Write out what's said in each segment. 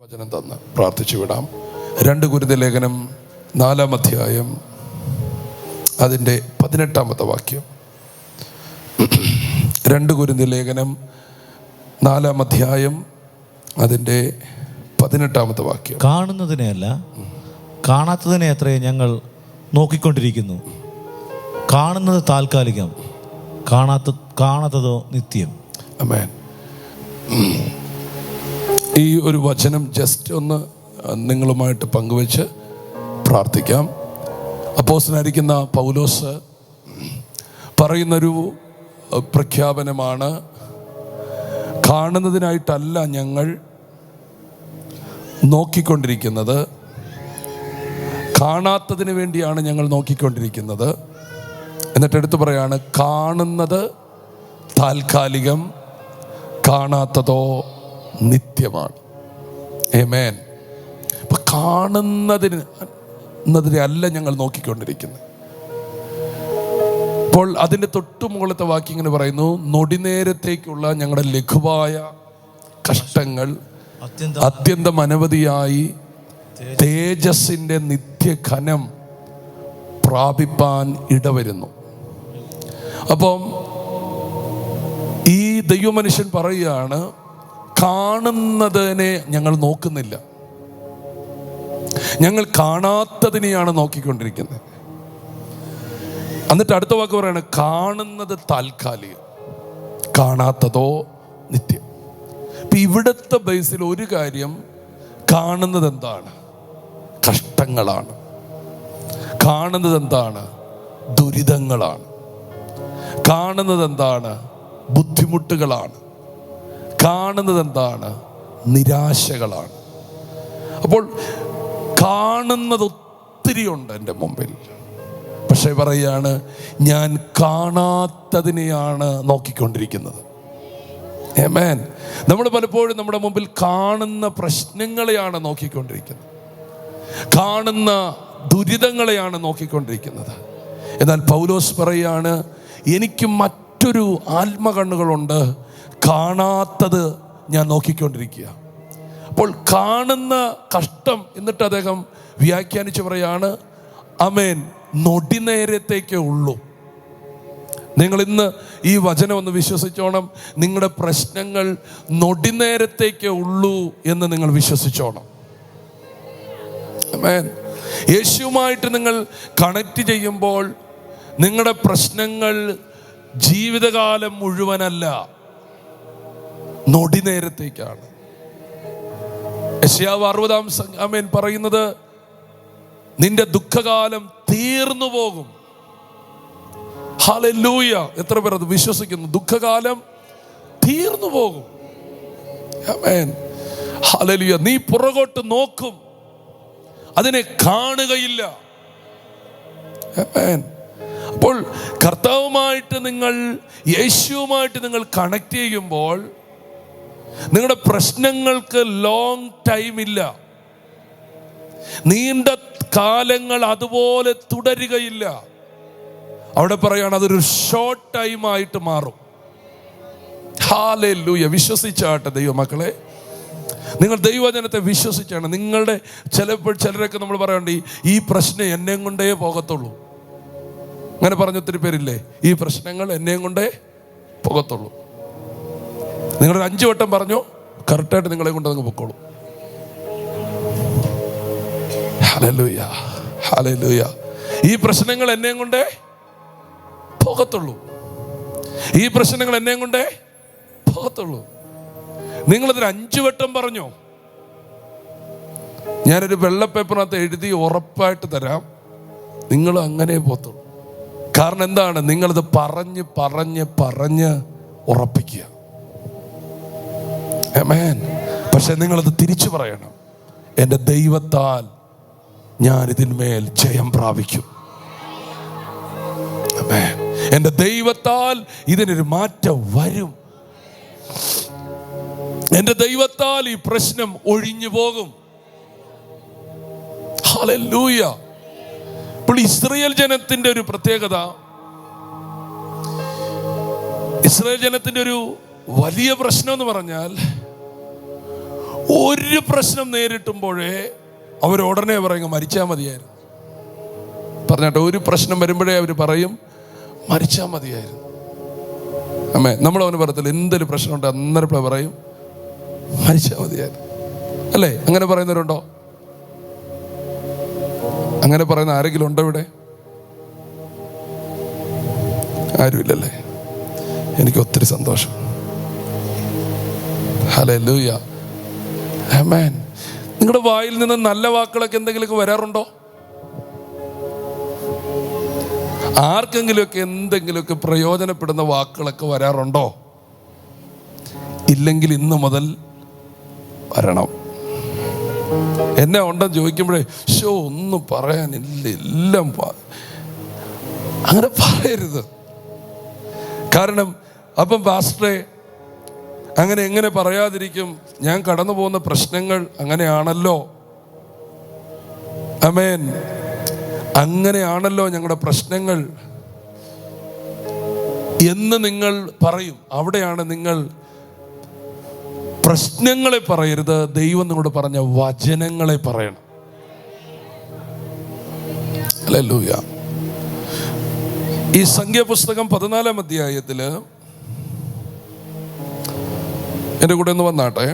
വചനം തന്ന് പ്രാർത്ഥിച്ചു വിടാം. 2 കൊരിന്ത്യർ ലേഖനം 4-ാം അധ്യായം അതിൻ്റെ 18-ാമത്തെ വാക്യം. 2 കൊരിന്ത്യർ ലേഖനം 4-ാം അധ്യായം അതിൻ്റെ 18-ാമത്തെ വാക്യം. കാണുന്നതിനെയല്ല കാണാത്തതിനെ അത്രേ ഞങ്ങൾ നോക്കിക്കൊണ്ടിരിക്കുന്നു. കാണുന്നത് താൽക്കാലികം, കാണാത്തതോ നിത്യം. ആമേൻ. ഈ ഒരു വചനം ജസ്റ്റ് ഒന്ന് നിങ്ങളുമായിട്ട് പങ്കുവെച്ച് പ്രാർത്ഥിക്കാം. അപ്പോസ്തലനായിരിക്കുന്ന പൗലോസ് പറയുന്നൊരു പ്രഖ്യാപനമാണ്. കാണുന്നതിനായിട്ടല്ല ഞങ്ങൾ നോക്കിക്കൊണ്ടിരിക്കുന്നത്, കാണാത്തതിന് വേണ്ടിയാണ് ഞങ്ങൾ നോക്കിക്കൊണ്ടിരിക്കുന്നത്. എന്നിട്ട് എടുത്തു പറയാണ്, കാണുന്നത് താൽക്കാലികം, കാണാത്തതോ നിത്യമാണ്. ആമേൻ. അപ്പൊ കാണുന്നതിനെ അല്ല ഞങ്ങൾ നോക്കിക്കൊണ്ടിരിക്കുന്നത്. അപ്പോൾ അതിൻ്റെ തൊട്ടു മുകളിലത്തെ വാക്യം ഇങ്ങനെ പറയുന്നു, നൊടിനേരത്തേക്കുള്ള ഞങ്ങളുടെ ലഘുവായ കഷ്ടങ്ങൾ അത്യന്തം അനവധിയായി തേജസ്സിൻ്റെ നിത്യഘനം പ്രാപിപ്പാൻ ഇടവരുന്നു. അപ്പം ഈ ദൈവമനുഷ്യൻ പറയുകയാണ്, കാണുന്നതിനെ ഞങ്ങൾ നോക്കുന്നില്ല, ഞങ്ങൾ കാണാത്തതിനെയാണ് നോക്കിക്കൊണ്ടിരിക്കുന്നത്. എന്നിട്ട് അടുത്ത വാക്ക് പറയാണ്, കാണുന്നത് താൽക്കാലികം, കാണാത്തതോ നിത്യം. ഇപ്പൊ ഇവിടുത്തെ ബേസിൽ ഒരു കാര്യം, കാണുന്നത് എന്താണ്? കഷ്ടങ്ങളാണ്. കാണുന്നത് എന്താണ്? ദുരിതങ്ങളാണ്. കാണുന്നത് എന്താണ്? ബുദ്ധിമുട്ടുകളാണ്. കാണുന്നത് എന്താണ്? നിരാശകളാണ്. അപ്പോൾ കാണുന്നത് ഒത്തിരി ഉണ്ട് എൻ്റെ മുമ്പിൽ. പക്ഷേ പറയുകയാണ്, ഞാൻ കാണാത്തതിനെയാണ് നോക്കിക്കൊണ്ടിരിക്കുന്നത്. ആമേൻ. നമ്മൾ പലപ്പോഴും നമ്മുടെ മുമ്പിൽ കാണുന്ന പ്രശ്നങ്ങളെയാണ് നോക്കിക്കൊണ്ടിരിക്കുന്നത്, കാണുന്ന ദുരിതങ്ങളെയാണ് നോക്കിക്കൊണ്ടിരിക്കുന്നത്. എന്നാൽ പൗലോസ് പറയാണ്, എനിക്ക് മറ്റൊരു ആത്മകണ്ണുകളുണ്ട്, കാണാത്തത് ഞാൻ നോക്കിക്കൊണ്ടിരിക്കുക. അപ്പോൾ കാണുന്ന കഷ്ടം എന്നിട്ട് അദ്ദേഹം വ്യാഖ്യാനിച്ച് പറയാണ്, ആമേൻ, നൊടിനേരത്തേക്കേ ഉള്ളൂ. നിങ്ങൾ ഇന്ന് ഈ വചനം ഒന്ന് വിശ്വസിച്ചോണം. നിങ്ങളുടെ പ്രശ്നങ്ങൾ നൊടിനേരത്തേക്കേ ഉള്ളൂ എന്ന് നിങ്ങൾ വിശ്വസിച്ചോണം. ആമേൻ. യേശുവുമായിട്ട് നിങ്ങൾ കണക്ട് ചെയ്യുമ്പോൾ നിങ്ങളുടെ പ്രശ്നങ്ങൾ ജീവിതകാലം മുഴുവനല്ല, നൊടിനേരത്തേക്കാണ്. യെശയ്യാവ് 60-ാം ആമേൻ പറയുന്നത്, നിന്റെ ദുഃഖകാലം തീർന്നു പോകും. ഹല്ലേലൂയ. എത്ര പേർ അത് വിശ്വസിക്കുന്നു? ദുഃഖകാലം തീർന്നു പോകും. ആമേൻ. ഹല്ലേലൂയ. നീ പുറകോട്ട് നോക്കും, അതിനെ കാണുകയില്ല. ആമേൻ. അപ്പോൾ കർത്താവുമായിട്ട് നിങ്ങൾ, യേശുവുമായിട്ട് നിങ്ങൾ കണക്ട് ചെയ്യുമ്പോൾ നിങ്ങളുടെ പ്രശ്നങ്ങൾക്ക് ലോങ് ടൈം ഇല്ല, നീണ്ട കാലങ്ങൾ അതുപോലെ തുടരുകയില്ല. അവിടെ പറയാണ്, അതൊരു ഷോർട്ട് ടൈം ആയിട്ട് മാറും. ഹല്ലേലൂയ. വിശ്വസിച്ചാട്ടെ ദൈവമക്കളെ, നിങ്ങൾ ദൈവവചനത്തെ വിശ്വസിച്ചാണ്. നിങ്ങളുടെ ചിലരൊക്കെ നമ്മൾ പറയണ്ട, ഈ പ്രശ്നം എന്നെ കൊണ്ടേ പോകത്തുള്ളൂ. അങ്ങനെ പറഞ്ഞ ഒത്തിരി പേരില്ലേ, ഈ പ്രശ്നങ്ങൾ എന്നെയും കൊണ്ടേ പോകത്തുള്ളൂ. നിങ്ങളൊരു 5 വട്ടം പറഞ്ഞോ, കറക്റ്റായിട്ട് നിങ്ങളെ കൊണ്ട് അങ്ങ് പൊക്കോളൂ. Hallelujah, hallelujah. ഈ പ്രശ്നങ്ങൾ എന്നെയും കൊണ്ടേ പോകത്തുള്ളൂ, ഈ പ്രശ്നങ്ങൾ എന്നെയും കൊണ്ടേ പോകത്തുള്ളൂ. നിങ്ങളതൊരു 5 വട്ടം പറഞ്ഞോ, ഞാനൊരു വെള്ള പേപ്പറിനകത്ത് എഴുതി ഉറപ്പായിട്ട് തരാം, നിങ്ങൾ അങ്ങനെ പോകത്തുള്ളൂ. കാരണം എന്താണ്? നിങ്ങളത് പറഞ്ഞ് പറഞ്ഞ് പറഞ്ഞ് ഉറപ്പിക്കുക. ആമേൻ. പക്ഷെ നിങ്ങളത് തിരിച്ചു പറയണം, എൻ്റെ ദൈവത്താൽ ഞാൻ ഇതിന്മേൽ ജയം പ്രാപിക്കും. ആമേൻ. എൻ്റെ ദൈവത്താൽ ഇതിനൊരു മാറ്റം വരും. എൻ്റെ ദൈവത്താൽ ഈ പ്രശ്നം ഒഴിഞ്ഞു പോകും. ഹല്ലേലൂയ. ഇപ്പോൾ ഇസ്രായേൽ ജനത്തിന്റെ ഒരു പ്രത്യേകത, ഇസ്രായേൽ ജനത്തിന്റെ ഒരു വലിയ പ്രശ്നം എന്ന് പറഞ്ഞാൽ ഒരു പ്രശ്നം നേരിട്ടുമ്പോഴേ അവരുടനെ പറയും മരിച്ചാൽ മതിയായിരുന്നു. പറഞ്ഞാട്ടെ, ഒരു പ്രശ്നം വരുമ്പോഴേ അവർ പറയും മരിച്ചാൽ മതിയായിരുന്നു. അമ്മേ, നമ്മളവന് പറയത്തില്ല, എന്തൊരു പ്രശ്നമുണ്ട് അന്നേരം പറയും മരിച്ചാൽ മതിയായിരുന്നു. അല്ലേ? അങ്ങനെ പറയുന്നവരുണ്ടോ? അങ്ങനെ പറയുന്ന ആരെങ്കിലും ഉണ്ടോ ഇവിടെ? ആരുമില്ലല്ലേ? എനിക്ക് ഒത്തിരി സന്തോഷം. ഹല്ലേലൂയ, ആമേൻ. നിങ്ങളുടെ വായിൽ നിന്ന് നല്ല വാക്കുകളൊക്കെ എന്തെങ്കിലുമൊക്കെ വരാറുണ്ടോ? ആർക്കെങ്കിലുമൊക്കെ എന്തെങ്കിലുമൊക്കെ പ്രയോജനപ്പെടുന്ന വാക്കുകളൊക്കെ വരാറുണ്ടോ? ഇല്ലെങ്കിൽ ഇന്ന് മുതൽ വരണം. എന്നെ ഉണ്ടെന്ന് ചോദിക്കുമ്പോഴേ ഒന്നും പറയാനില്ല, എല്ലാം അങ്ങനെ പറയരുത്. കാരണം അപ്പം പാസ്റ്ററെ അങ്ങനെ എങ്ങനെ പറയാതിരിക്കും? ഞാൻ കടന്നു പോകുന്ന പ്രശ്നങ്ങൾ അങ്ങനെയാണല്ലോ. ആമേൻ. അങ്ങനെയാണല്ലോ ഞങ്ങളുടെ പ്രശ്നങ്ങൾ എന്ന് നിങ്ങൾ പറയും. അവിടെയാണ് നിങ്ങൾ പ്രശ്നങ്ങളെ പറയരുത്, ദൈവം നിങ്ങളോട് പറഞ്ഞ വചനങ്ങളെ പറയണം. ഹല്ലേലൂയ. ഈ സംഖ്യാപുസ്തകം 14-ാം അധ്യായത്തില് എൻ്റെ കൂടെ ഒന്ന് വന്നാട്ടെ,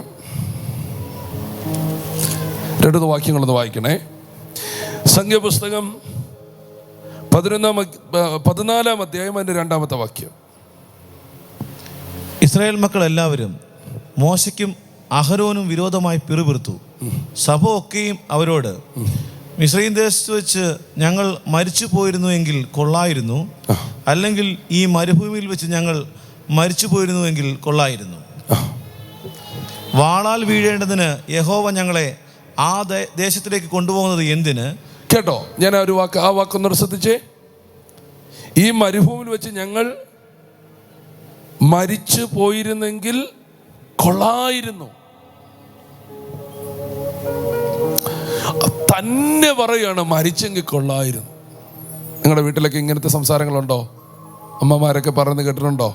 2 വാക്യങ്ങളൊന്ന് വായിക്കണേ. സംഖ്യാപുസ്തകം 14-ാം അധ്യായം അതിൻ്റെ 2-ാമത്തെ വാക്യം. ഇസ്രായേൽ മക്കൾ എല്ലാവരും മോശയ്ക്കും അഹരോനും വിരോധമായി പിറുപിറുത്തു. സഭ ഒക്കെയും അവരോട്, മിസ്രയീം ദേശത്ത് വെച്ച് ഞങ്ങൾ മരിച്ചു പോയിരുന്നുവെങ്കിൽ കൊള്ളായിരുന്നു, അല്ലെങ്കിൽ ഈ മരുഭൂമിയിൽ വെച്ച് ഞങ്ങൾ മരിച്ചു പോയിരുന്നുവെങ്കിൽ കൊള്ളായിരുന്നു. വാളാൽ വീഴേണ്ടതിന് യഹോവ ഞങ്ങളെ ആ ദേശത്തിലേക്ക് കൊണ്ടുപോകുന്നത് എന്തിന്? കേട്ടോ, ഞാൻ ആ വാക്കൊന്ന് ശ്രദ്ധിച്ചേ. ഈ മരുഭൂമിയിൽ വെച്ച് ഞങ്ങൾ മരിച്ചു പോയിരുന്നെങ്കിൽ കൊള്ളായിരുന്നു. തന്നെ പറയാണ് മരിച്ചെങ്കിൽ കൊള്ളായിരുന്നു. നിങ്ങളുടെ വീട്ടിലൊക്കെ ഇങ്ങനത്തെ സംസാരങ്ങളുണ്ടോ? അമ്മമാരൊക്കെ പറയുന്നത് കേട്ടിട്ടുണ്ടോ?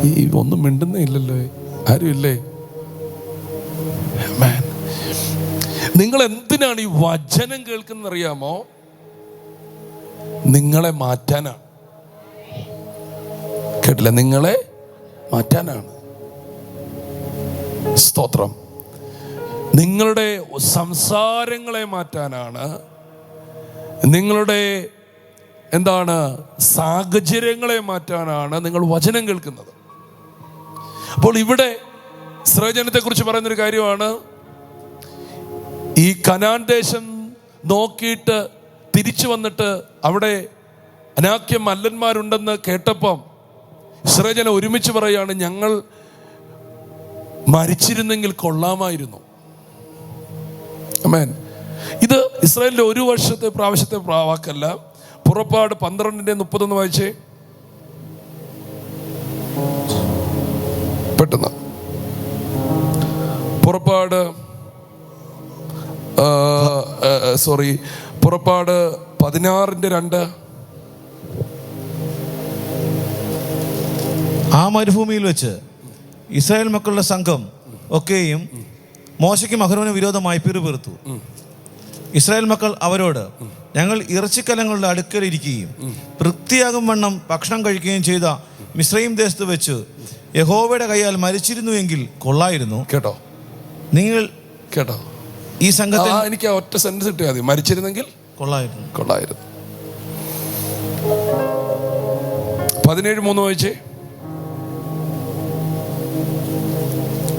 ഈ ഒന്നും മിണ്ടുന്നേ ഇല്ലല്ലോ, ആരും ഇല്ലേ? നിങ്ങൾ എന്തിനാണ് ഈ വചനം കേൾക്കുന്നത് അറിയാമോ? നിങ്ങളെ മാറ്റാനാണ്. കേട്ടില്ല? നിങ്ങളെ മാറ്റാനാണ്. സ്തോത്രം. നിങ്ങളുടെ സംസാരങ്ങളെ മാറ്റാനാണ്. നിങ്ങളുടെ സാഹചര്യങ്ങളെ മാറ്റാനാണ് നിങ്ങൾ വചനം കേൾക്കുന്നത്. അപ്പോൾ ഇവിടെ ഇസ്രായേൽ കുറിച്ച് പറയുന്നൊരു കാര്യമാണ്, ഈ കനാൻ ദേശം നോക്കിയിട്ട് തിരിച്ചു വന്നിട്ട് അവിടെ അനാക്യ മല്ലന്മാരുണ്ടെന്ന് കേട്ടപ്പം ഇസ്രായേൽ ജനം ഒരുമിച്ച് പറയാണ്, ഞങ്ങൾ മരിച്ചിരുന്നെങ്കിൽ കൊള്ളാമായിരുന്നു. ആമേൻ. ഇത് ഇസ്രായേലിന്റെ ഒരു പ്രാവശ്യത്തെ വാക്കല്ല. പുറപ്പാട് 12:31 വായിച്ചേ പെട്ടെന്ന്. പുറപ്പാട് 16:2. ആ മരുഭൂമിയിൽ വെച്ച് ഇസ്രായേൽ മക്കളുടെ സംഘം ഒക്കെയും മോശയ്ക്കും അഹരോനും വിരോധമായി പിറുപിറുത്തു. ഇസ്രായേൽ മക്കൾ അവരോട്, ഞങ്ങൾ ഇറച്ചിക്കലങ്ങളുടെ അടുക്കൽ ഇരിക്കുകയും വൃത്തിയാകും വണ്ണം ഭക്ഷണം കഴിക്കുകയും ചെയ്ത മിസ്രയീം ദേശത്ത് വെച്ച് യഹോവയുടെ കയ്യാൽ മരിച്ചിരുന്നുവെങ്കിൽ കൊള്ളായിരുന്നു. കേട്ടോ? നിങ്ങൾ കേട്ടോ? ഈ സംഘത്തിൽ എനിക്ക് ഒറ്റ സെന്റൻസ് കിട്ടിയാൽ മതി, മരിച്ചിരുന്നെങ്കിൽ കൊള്ളായിരുന്നു. 17:3 വായിച്ചേ.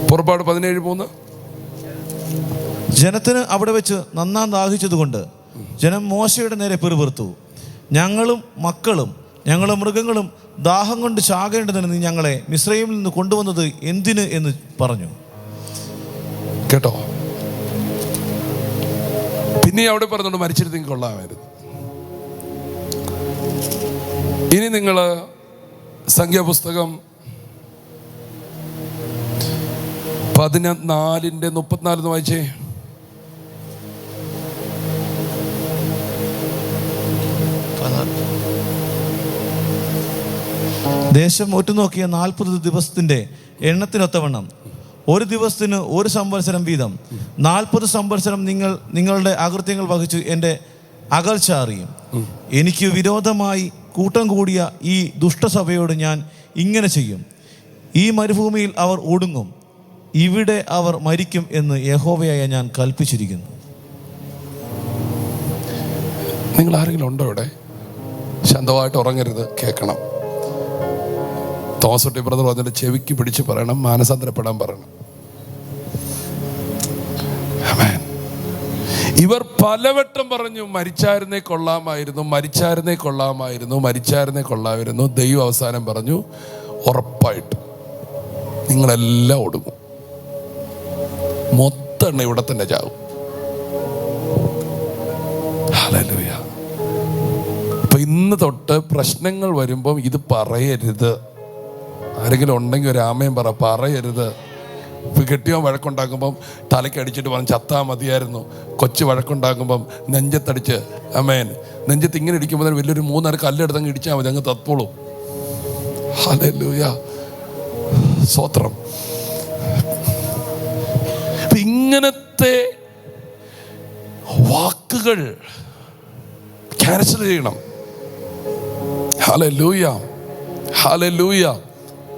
പുറപ്പാട് 17:3. ജനത്തിന് അവിടെ വെച്ച് നന്നാ ദാഹിച്ചതുകൊണ്ട് ജനം മോശയുടെ നേരെ പിറുപിറുത്തു. ഞങ്ങളും മക്കളും ഞങ്ങളുടെ മൃഗങ്ങളും ദാഹം കൊണ്ട് ചാകേണ്ടതിന് നീ ഞങ്ങളെ മിസ്രയീമിൽ നിന്ന് കൊണ്ടുവന്നത് എന്തിന് എന്ന് പറഞ്ഞു. കേട്ടോ? പിന്നെ അവിടെ പറഞ്ഞോണ്ട് മരിച്ചിരുന്നെങ്കിൽ കൊള്ളാമായിരുന്നു. ഇനി നിങ്ങൾ സംഖ്യാപുസ്തകം 14:34 വായിച്ചേ. ദേശം ഒറ്റുനോക്കിയ 40 ദിവസത്തിന്റെ എണ്ണത്തിനൊത്തവണ്ണം ഒരു ദിവസത്തിന് 1 സംവത്സരം വീതം 40 സംവത്സരം നിങ്ങളുടെ അകൃത്യങ്ങൾ വഹിച്ചു എൻ്റെ അകൽച്ച അറിയും. എനിക്ക് വിരോധമായി കൂട്ടം കൂടിയ ഈ ദുഷ്ടസഭയോട് ഞാൻ ഇങ്ങനെ ചെയ്യും. ഈ മരുഭൂമിയിൽ അവർ ഒടുങ്ങും, ഇവിടെ അവർ മരിക്കും എന്ന് യഹോവയായ ഞാൻ കൽപ്പിച്ചിരിക്കുന്നു. നിങ്ങൾ ആരെങ്കിലും ഉണ്ടോ ഇവിടെ? ശാന്തമായിട്ട് ഉറങ്ങരുത്, കേൾക്കണം. തോമസ് കുട്ടി ബ്രദർ അതിൻ്റെ ചെവിക്ക് പിടിച്ച് പറയണം, മാനസാന്തരപ്പെടാൻ പറയണം. ഇവർ പലവട്ടം പറഞ്ഞു മരിച്ചായിരുന്നേ കൊള്ളാമായിരുന്നു, മരിച്ചായിരുന്നേ കൊള്ളാമായിരുന്നു, മരിച്ചായിരുന്നേ കൊള്ളാമായിരുന്നു. ദൈവം അവസാനം പറഞ്ഞു, ഉറപ്പായിട്ട് നിങ്ങളെല്ലാം ഒടുങ്ങും, മൊത്തം ഇവിടെ തന്നെ ചാവും. ഹല്ലേലൂയ. അപ്പൊ ഇന്ന് തൊട്ട് പ്രശ്നങ്ങൾ വരുമ്പം ഇത് പറയരുത്. ആരെങ്കിലും ഉണ്ടെങ്കിൽ ഒരു ആമയും പറയരുത്. ഇപ്പം കെട്ടിയോ വഴക്കുണ്ടാക്കുമ്പം തലയ്ക്ക് അടിച്ചിട്ട് പറഞ്ഞ് ചത്താ മതിയായിരുന്നു. കൊച്ചു വഴക്കുണ്ടാക്കുമ്പം നെഞ്ചത്തടിച്ച് അമേൻ, നെഞ്ചത്ത് ഇങ്ങനെ ഇടിക്കുമ്പോൾ തന്നെ വലിയൊരു 3-4 കല്ലെടുത്തങ്ങ് ഇടിച്ചാൽ മതി, അങ്ങ് തത്തോളും. ഹല്ലേലൂയ, സ്തോത്രം. ഇങ്ങനത്തെ വാക്കുകൾ ക്യാൻസൽ ചെയ്യണം. Hallelujah, hallelujah.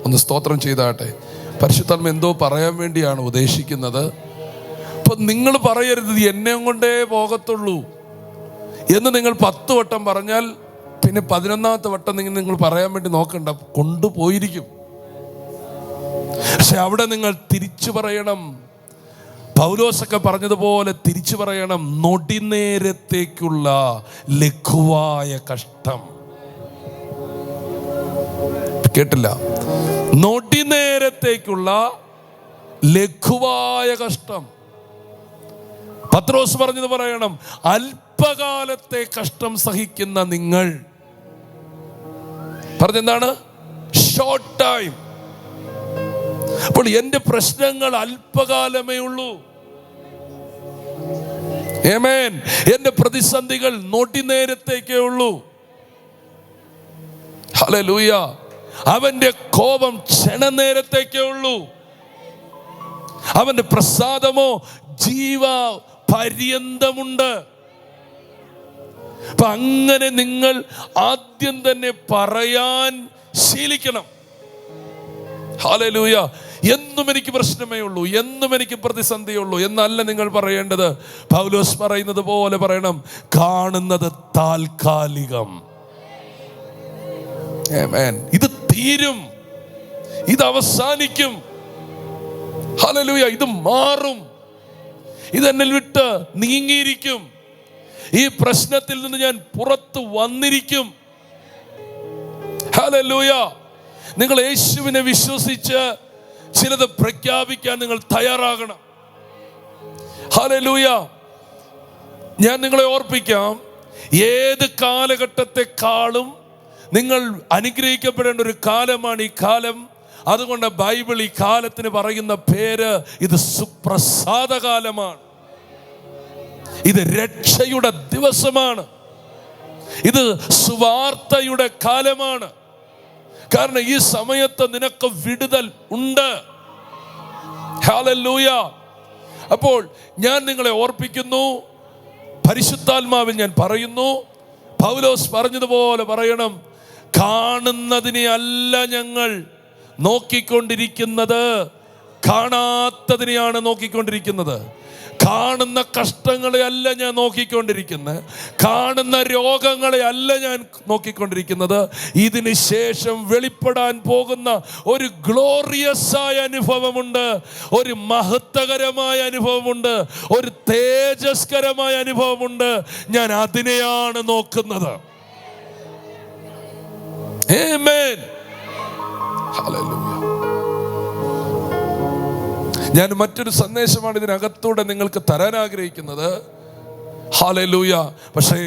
ഒന്ന് സ്തോത്രം ചെയ്താട്ടെ. പരിശുദ്ധാത്മ എന്തോ പറയാൻ വേണ്ടിയാണ് ഉദ്ദേശിക്കുന്നത്. അപ്പൊ നിങ്ങൾ പറയരുത് എന്നെ കൊണ്ടേ പോകത്തുള്ളൂ എന്ന് നിങ്ങൾ 10 വട്ടം പറഞ്ഞാൽ പിന്നെ 11ാമത്തെ വട്ടം നിങ്ങൾ പറയാൻ വേണ്ടി നോക്കണ്ട, കൊണ്ടുപോയിരിക്കും. പക്ഷെ അവിടെ നിങ്ങൾ തിരിച്ചു പറയണം. പൗലോസൊക്കെ പറഞ്ഞതുപോലെ തിരിച്ചു പറയണം. നൊടിനേരത്തേക്കുള്ള ലഘുവായ കഷ്ടം. കേട്ടില്ല? നൊടിനേരത്തേക്കുള്ള ലഘുവായ കഷ്ടം. പത്രോസ് പറഞ്ഞത് പറയണം, അല്പകാലത്തെ കഷ്ടം സഹിക്കുന്ന നിങ്ങൾ. പറഞ്ഞെന്താണ്? Short time. അപ്പോൾ എന്റെ പ്രശ്നങ്ങൾ അല്പകാലമേ ഉള്ളൂ. ആമേൻ. എന്റെ പ്രതിസന്ധികൾ നൊടിനേരത്തേക്കേ ഉള്ളൂ. ഹല്ലേലൂയ. അവന്റെ കോപം ക്ഷണനേരത്തേക്കേ ഉള്ളൂ. അവന്റെ പ്രസാദമോ ജീവ പര്യന്തമുണ്ട്. അപ്പൊ അങ്ങനെ നിങ്ങൾ ആദ്യം തന്നെ പറയാൻ ശീലിക്കണം. ഹല്ലേലൂയ. എന്നും എനിക്ക് പ്രശ്നമേ ഉള്ളൂ, എന്നും എനിക്ക് പ്രതിസന്ധിയുള്ളൂ എന്നല്ല നിങ്ങൾ പറയേണ്ടത്. പൗലോസ് പറയുന്നത് പോലെ പറയണം, കാണുന്നത് താൽക്കാലികം. ആമേൻ. ഇത് തീരും, ഇത് അവസാനിക്കും. ഹല്ലേലൂയ. ഇത് മാറും, ഇത് എന്നിൽ വിട്ട് നീങ്ങിയിരിക്കും. ഈ പ്രശ്നത്തിൽ നിന്ന് ഞാൻ പുറത്തു വന്നിരിക്കും. ഹല്ലേലൂയ. നിങ്ങൾ യേശുവിനെ വിശ്വസിച്ച് ചിലത് പ്രഖ്യാപിക്കാൻ നിങ്ങൾ തയ്യാറാകണം. ഹല്ലേലൂയ. ഞാൻ നിങ്ങളെ ഓർപ്പിക്കാം, ഏത് കാലഘട്ടത്തെക്കാളും നിങ്ങൾ അനുഗ്രഹിക്കപ്പെടേണ്ട ഒരു കാലമാണ് ഈ കാലം. അതുകൊണ്ട് ബൈബിൾ ഈ കാലത്തിന് പറയുന്ന പേര്, ഇത് സുപ്രസാദകാലമാണ്, ഇത് രക്ഷയുടെ ദിവസമാണ്, ഇത് സുവാർത്തയുടെ കാലമാണ്. കാരണം ഈ സമയത്ത് നിനക്ക് വിടുതൽ ഉണ്ട്. ഹല്ലേലൂയ. അപ്പോൾ ഞാൻ നിങ്ങളെ ഓർപ്പിക്കുന്നു, പരിശുദ്ധാത്മാവിൽ ഞാൻ പറയുന്നു, പൗലോസ് പറഞ്ഞതുപോലെ പറയണം, കാണുന്നതിനെ അല്ല ഞങ്ങൾ നോക്കിക്കൊണ്ടിരിക്കുന്നത്, കാണാത്തതിനെയാണ് നോക്കിക്കൊണ്ടിരിക്കുന്നത്. കാണുന്ന കഷ്ടങ്ങളെ അല്ല ഞാൻ നോക്കിക്കൊണ്ടിരിക്കുന്നത്, കാണുന്ന രോഗങ്ങളെ അല്ല ഞാൻ നോക്കിക്കൊണ്ടിരിക്കുന്നത്. ഇതിന് ശേഷം വെളിപ്പെടാൻ പോകുന്ന ഒരു ഗ്ലോറിയസ് ആയ അനുഭവമുണ്ട്, ഒരു മഹത്വകരമായ അനുഭവമുണ്ട്, ഒരു തേജസ്കരമായ അനുഭവമുണ്ട്. ഞാൻ അതിനെയാണ് നോക്കുന്നത്. ആമേൻ. ഹല്ലേലൂയ. ഞാൻ മറ്റൊരു സന്ദേശമാണ് ഇതിനകത്തൂടെ നിങ്ങൾക്ക് തരാൻ ആഗ്രഹിക്കുന്നത്. ഹല്ലേലൂയ. പക്ഷേ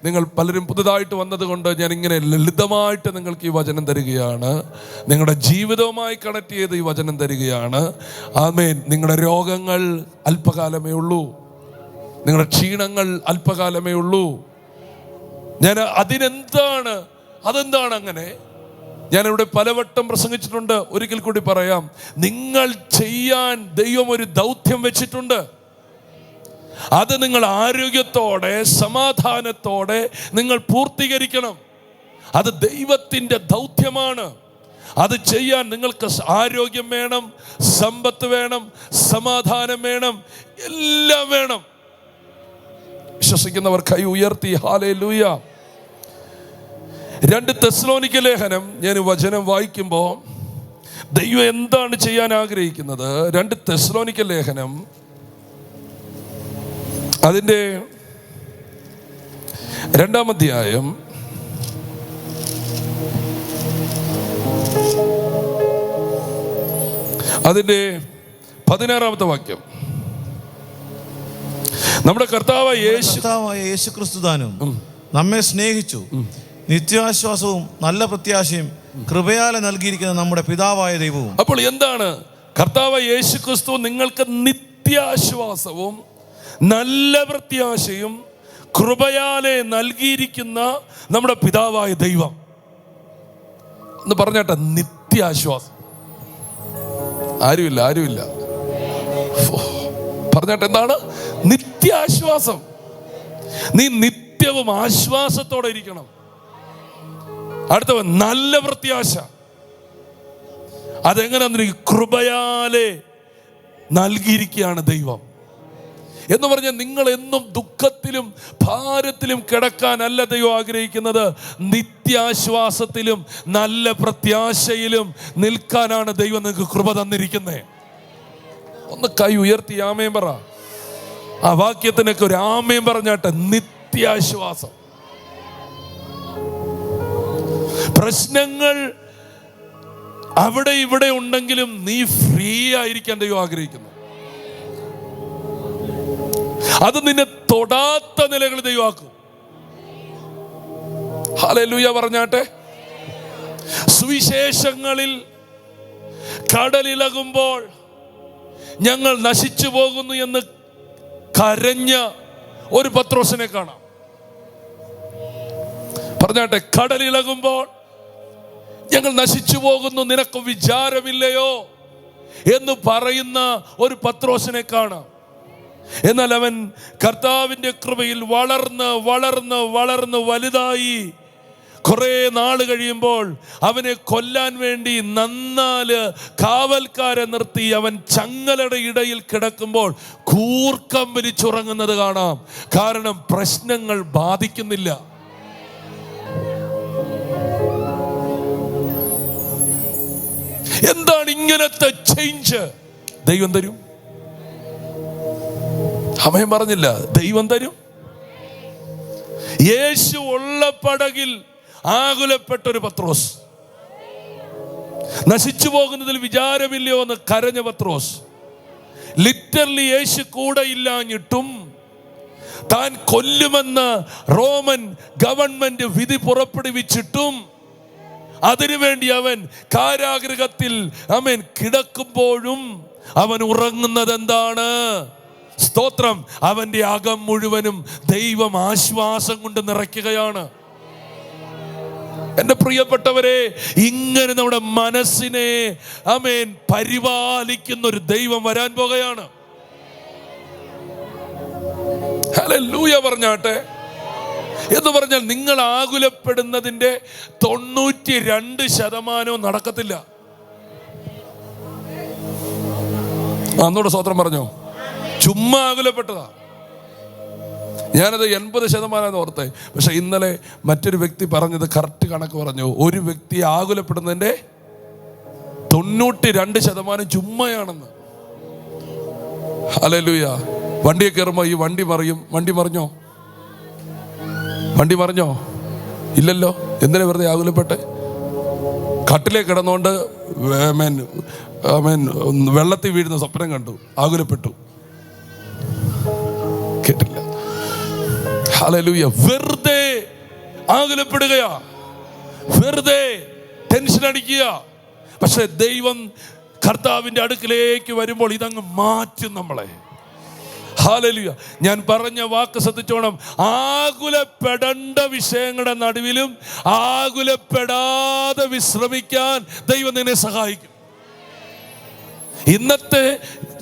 നിങ്ങൾ പലരും പുതുതായിട്ട് വന്നതുകൊണ്ട് ഞാൻ ഇങ്ങനെ ലളിതമായിട്ട് നിങ്ങൾക്ക് ഈ വചനം തരികയാണ്, നിങ്ങളുടെ ജീവിതവുമായി കണക്ട് ചെയ്ത് ഈ വചനം തരികയാണ്. ആമേൻ. നിങ്ങളുടെ രോഗങ്ങൾ അല്പകാലമേ ഉള്ളൂ, നിങ്ങളുടെ ക്ഷീണങ്ങൾ അല്പകാലമേ ഉള്ളൂ. ഞാൻ അതെന്താണ് അങ്ങനെ ഞാനിവിടെ പലവട്ടം പ്രസംഗിച്ചിട്ടുണ്ട്, ഒരിക്കൽ കൂടി പറയാം. നിങ്ങൾ ചെയ്യാൻ ദൈവം ഒരു ദൗത്യം വെച്ചിട്ടുണ്ട്. അത് നിങ്ങൾ ആരോഗ്യത്തോടെ സമാധാനത്തോടെ നിങ്ങൾ പൂർത്തീകരിക്കണം. അത് ദൈവത്തിൻ്റെ ദൗത്യമാണ്. അത് ചെയ്യാൻ നിങ്ങൾക്ക് ആരോഗ്യം വേണം, സമ്പത്ത് വേണം, സമാധാനം വേണം, എല്ലാം വേണം. വിശ്വസിക്കുന്നവർ കൈ ഉയർത്തി ഹല്ലേലൂയ. 2 തെസ്സലോനിക്ക ലേഖനം ഞാൻ വചനം വായിക്കുമ്പോൾ ദൈവം എന്താണ് ചെയ്യാൻ ആഗ്രഹിക്കുന്നത്? 2 തെസ്സലോനിക്ക ലേഖനം അതിൻ്റെ 2-ാം അധ്യായം അതിൻ്റെ 16-ാമത്തെ വാക്യം. നമ്മുടെ കർത്താവായ യേശു ക്രിസ്തു താനും നമ്മെ സ്നേഹിച്ചു നിത്യാശ്വാസവും നല്ല പ്രത്യാശയും കൃപയാലെ നൽകിയിരിക്കുന്ന നമ്മുടെ പിതാവായ ദൈവവും. അപ്പോൾ എന്താണ് കർത്താവായ യേശു ക്രിസ്തു നിങ്ങൾക്ക് നിത്യാശ്വാസവും നല്ല പ്രത്യാശയും കൃപയാലെ നൽകിയിരിക്കുന്ന നമ്മുടെ പിതാവായ ദൈവം എന്ന് പറഞ്ഞാട്ടെ. നിത്യാശ്വാസം. ആരുമില്ല പറഞ്ഞാട്ടെ. എന്താണ് നിത്യാശ്വാസം? നീ നിത്യവും ആശ്വാസത്തോടെ ഇരിക്കണം. അടുത്തവൻ നല്ല പ്രത്യാശ. അതെങ്ങനെ? കൃപയാലെ നൽകിയിരിക്കുകയാണ് ദൈവം എന്ന് പറഞ്ഞാൽ നിങ്ങൾ എന്നും ദുഃഖത്തിലും ഭാരത്തിലും കിടക്കാനല്ല ദൈവം ആഗ്രഹിക്കുന്നത്. നിത്യാശ്വാസത്തിലും നല്ല പ്രത്യാശയിലും നിൽക്കാനാണ് ദൈവം നിങ്ങൾക്ക് കൃപ തന്നിരിക്കുന്നത്. ഒന്ന് കൈ ഉയർത്തി ആമേൻ പറ. ആ വാക്യത്തിനൊക്കെ ഒരു ആമേൻ പറഞ്ഞാട്ടെ. നിത്യാശ്വാസം. പ്രശ്നങ്ങൾ അവിടെ ഇവിടെ ഉണ്ടെങ്കിലും നീ ഫ്രീ ആയിരിക്കാൻ ദൈവം ആഗ്രഹിക്കുന്നു. അത് നിന്നെ തൊടാത്ത നിലകൾ ദൈവമാക്കും. ഹല്ലേലൂയ പറഞ്ഞാട്ടെ. സുവിശേഷങ്ങളിൽ കടലിളകുമ്പോൾ ഞങ്ങൾ നശിച്ചു പോകുന്നു എന്ന് കരഞ്ഞ ഒരു പത്രോസിനെ കാണാം. പറഞ്ഞാട്ടെ. കടലിളകുമ്പോൾ ഞങ്ങൾ നശിച്ചു പോകുന്നു, നിനക്ക് വിചാരമില്ലയോ എന്ന് പറയുന്ന ഒരു പത്രോസിനെ കാണാം. എന്നാൽ അവൻ കർത്താവിൻ്റെ കൃപയിൽ വളർന്ന് വളർന്ന് വളർന്ന് വലുതായി കുറെ നാള് കഴിയുമ്പോൾ അവനെ കൊല്ലാൻ വേണ്ടി 4 കാവൽക്കാരെ നിർത്തി അവൻ ചങ്ങലയുടെ ഇടയിൽ കിടക്കുമ്പോൾ കൂർക്കം വലിച്ചുറങ്ങുന്നത് കാണാം. കാരണം പ്രശ്നങ്ങൾ ബാധിക്കുന്നില്ല. എന്താണ് ഇങ്ങനത്തെ ചേഞ്ച്? ദൈവം തരും. അമ്മയും പറഞ്ഞില്ല, ദൈവം തരും. യേശു ഉള്ള പടകിൽ ആകുലപ്പെട്ടൊരു പത്രോസ്, നശിച്ചു പോകുന്നതിൽ വിചാരമില്ലയോ എന്ന് കരഞ്ഞ പത്രോസ്, ലിറ്ററലി യേശു കൂടെ ഇല്ലാഞ്ഞിട്ടും താൻ കൊല്ലുമെന്ന് റോമൻ ഗവൺമെന്റ് വിധി പുറപ്പെടുവിച്ചിട്ടും അതിനുവേണ്ടി അവൻ കാരാഗൃഹത്തിൽ കിടക്കുമ്പോഴും അവൻ ഉറങ്ങുന്നത് എന്താണ്? സ്തോത്രം. അവന്റെ അകം മുഴുവനും ദൈവം ആശ്വാസം കൊണ്ട് നിറയ്ക്കുകയാണ്. എന്റെ പ്രിയപ്പെട്ടവരെ, ഇങ്ങനെ നമ്മുടെ മനസ്സിനെ പരിപാലിക്കുന്ന ഒരു ദൈവം വരാൻ പോകുകയാണ്. ഹല്ലേലൂയ പറഞ്ഞാട്ടെ. എന്ന് പറഞ്ഞാൽ നിങ്ങൾ ആകുലപ്പെടുന്നതിന്റെ 92% നടക്കത്തില്ല. അന്നോട് സ്തോത്രം പറഞ്ഞോ. ചുമ്മാ ആകുലപ്പെട്ടതാ. ഞാനത് 80% ഓർത്തേ. പക്ഷെ ഇന്നലെ മറ്റൊരു വ്യക്തി പറഞ്ഞത് കറക്റ്റ് കണക്ക് പറഞ്ഞു. ഒരു വ്യക്തി ആകുലപ്പെടുന്നതിന്റെ 92% ചുമ്മയാണെന്ന്. ഹല്ലേലൂയ. വണ്ടിയെ കയറുമ്പോൾ ഈ വണ്ടി മറിയും. വണ്ടി മറിഞ്ഞോ? ഇല്ലല്ലോ. എന്തിനാ വെറുതെ ആകുലപ്പെട്ടെ? കട്ടിലേ കിടന്നുകൊണ്ട് വെള്ളത്തിൽ വീഴുന്ന സ്വപ്നം കണ്ടു, ആകുലപ്പെട്ടു. കേട്ടില്ല. ഹല്ലേലൂയ. വെറുതെ ആകുലപ്പെടുകയാ, വെറുതെ ടെൻഷൻ അടിക്കുക. പക്ഷെ ദൈവം കർത്താവിന്റെ അടുക്കിലേക്ക് വരുമ്പോൾ ഇതങ്ങ് മാറ്റും നമ്മളെ. ഹല്ലേലൂയ. ഞാൻ പറഞ്ഞ വാക്ക് ശ്രദ്ധിച്ചോണം. ആകുലപ്പെടേണ്ട വിഷയങ്ങളുടെ നടുവിലും ആകുലപ്പെടാതെ വിശ്രമിക്കാൻ ദൈവം നിന്നെ സഹായിക്കും. ഇന്നത്തെ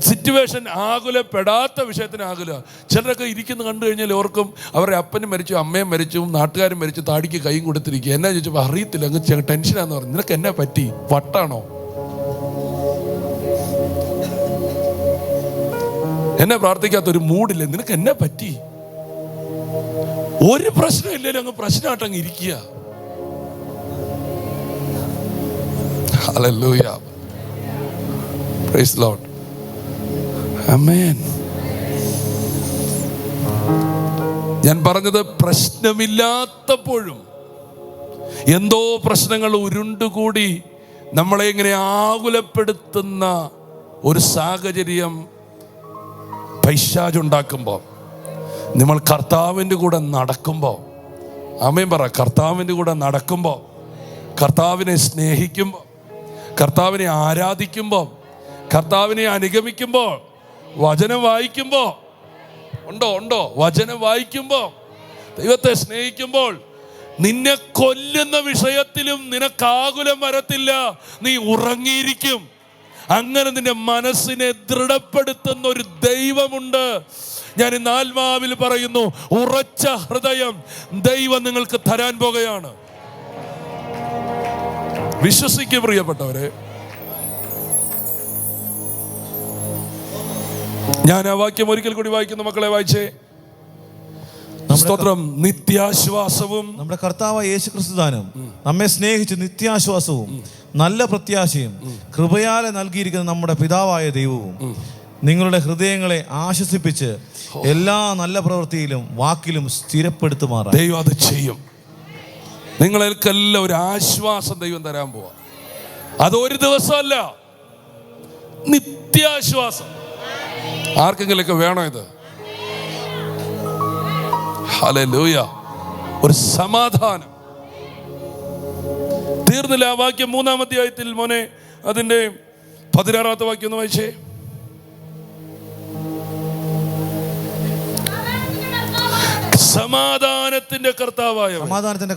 സിറ്റുവേഷൻ ആകുലപ്പെടാത്ത വിഷയത്തിന് ആകുല. ചിലരൊക്കെ ഇരിക്കുന്ന കണ്ടു കഴിഞ്ഞാൽ ഓർക്കും അവരുടെ അപ്പനും മരിച്ചു, അമ്മയും മരിച്ചു, നാട്ടുകാരും മരിച്ചു, താടിക്ക് കൈയും കൊടുത്തിരിക്കുക. എന്നാ ചോദിച്ചപ്പോൾ അറിയത്തില്ല, അങ്ങ് ടെൻഷനാന്ന് പറഞ്ഞു. നിനക്ക് എന്നാ പറ്റി? വട്ടാണോ? എന്നെ പ്രാർത്ഥിക്കാത്ത ഒരു മൂഡില്ല. നിനക്ക് എന്നാ പറ്റി? ഒരു പ്രശ്നം ഇല്ലല്ലോ, അങ്ങ് പ്രശ്നമായിട്ടങ്ങ് ഇരിക്കുക. Hallelujah. Praise the Lord. Amen. ഞാൻ പറഞ്ഞത് പ്രശ്നമില്ലാത്തപ്പോഴും എന്തോ പ്രശ്നങ്ങൾ ഉരുണ്ടുകൂടി നമ്മളെ ഇങ്ങനെ ആകുലപ്പെടുത്തുന്ന ഒരു സാഹചര്യം പൈശാചുണ്ടാക്കുമ്പോൾ, നമ്മൾ കർത്താവിൻ്റെ കൂടെ നടക്കുമ്പോൾ, ആമേൻ പറ, കർത്താവിൻ്റെ കൂടെ നടക്കുമ്പോൾ, കർത്താവിനെ സ്നേഹിക്കുമ്പോൾ, കർത്താവിനെ ആരാധിക്കുമ്പോൾ, കർത്താവിനെ അനുഗമിക്കുമ്പോൾ, വചനം വായിക്കുമ്പോൾ, ഉണ്ടോ വചനം വായിക്കുമ്പോൾ, ദൈവത്തെ സ്നേഹിക്കുമ്പോൾ, നിന്നെ കൊല്ലുന്ന വിഷയത്തിലും നിനക്കാകുലം വരത്തില്ല. നീ ഉറങ്ങിയിരിക്കും. അങ്ങനെ നിന്റെ മനസ്സിനെ ദൃഢപ്പെടുത്തുന്ന ഒരു ദൈവമുണ്ട്. ഞാൻ ഇന്ന് ആത്മാവിൽ പറയുന്നു, ഉറച്ച ഹൃദയം ദൈവം നിങ്ങൾക്ക് തരാൻ പോകുകയാണ്. വിശ്വസിക്കുക പ്രിയപ്പെട്ടവരെ. ഞാൻ ആ വാക്യം ഒരിക്കൽ കൂടി വായിക്കുന്നു. മക്കളെ വായിച്ചേ. സ്തോത്രം. നിത്യാശ്വാസവും നമ്മുടെ കർത്താവായ യേശുക്രിസ്തു താനും നമ്മെ സ്നേഹിച്ച് നിത്യാശ്വാസവും നല്ല പ്രത്യാശയും കൃപയാലെ നൽകിയിരിക്കുന്ന നമ്മുടെ പിതാവായ ദൈവവും നിങ്ങളുടെ ഹൃദയങ്ങളെ ആശ്വസിപ്പിച്ച് എല്ലാ നല്ല പ്രവൃത്തിയിലും വാക്കിലും സ്ഥിരപ്പെടുത്തുമാറാം. ദൈവം അത് ചെയ്യും. നിങ്ങൾക്കെല്ലാം ഒരു ആശ്വാസം ദൈവം തരാൻ പോവാ. അതൊരു ദിവസമല്ല, നിത്യാശ്വാസം. ആർക്കെങ്കിലൊക്കെ വേണോ ഇത്? ഹല്ലേലൂയ. ഒരു സമാധാനം. തീർന്നില്ല ആ വാക്യം. 3-ാം അധ്യായത്തിൽ മോനെ അതിന്റെ 16-ാമത്തെ വാക്യം ഒന്ന് വായിച്ചേ. സമാധാനത്തിന്റെ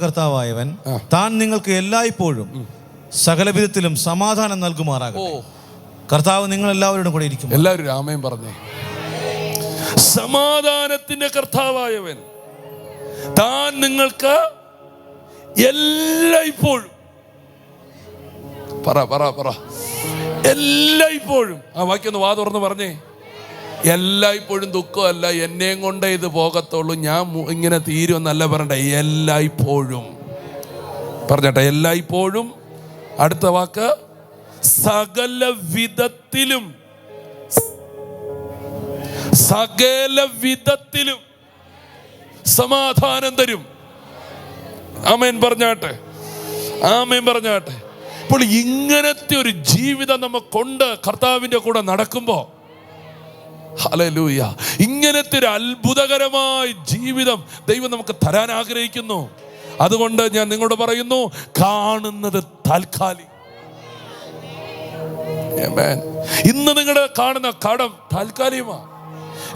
കർത്താവായവൻ താൻ നിങ്ങൾക്ക് എല്ലായ്പ്പോഴും സകലവിധത്തിലും സമാധാനം നൽകുമാറാകട്ടെ. കർത്താവ് നിങ്ങൾ എല്ലാവരോടും കൂടെ ഇരിക്കും. എല്ലാവരും ആമേൻ പറഞ്ഞേ. സമാധാനത്തിന്റെ കർത്താവായവൻ താൻ നിങ്ങൾക്ക് എല്ലായ്പ്പോഴും, പറ എല്ലായ്പ്പോഴും. ആ വാക്യം ഒന്ന് വാ തുറന്ന് പറഞ്ഞേ. എല്ലായ്പ്പോഴും ദുഃഖമല്ല, എന്നെയും കൊണ്ടേ ഇത് പോകത്തുള്ളൂ, ഞാൻ ഇങ്ങനെ തീരുമെന്നല്ല പറയണ്ടേ. എല്ലായ്പ്പോഴും പറഞ്ഞട്ടെ. എല്ലായ്പ്പോഴും. അടുത്ത വാക്ക് സകല വിധത്തിലും സമാധാനം തരും. ആമേൻ പറഞ്ഞാട്ടെ. ഇപ്പോൾ ഇങ്ങനത്തെ ഒരു ജീവിതം നമുക്കുണ്ട് കർത്താവിൻ്റെ കൂടെ നടക്കുമ്പോൾ. ഹല്ലേലൂയ. ഇങ്ങനത്തെ ഒരു അത്ഭുതകരമായ ജീവിതം ദൈവം നമുക്ക് തരാൻ ആഗ്രഹിക്കുന്നു. അതുകൊണ്ട് ഞാൻ നിങ്ങളോട് പറയുന്നു, കാണുന്നത് താൽക്കാലികം. ഇന്ന് നിങ്ങളുടെ കാണുന്ന കടം താൽക്കാലികമാണ്.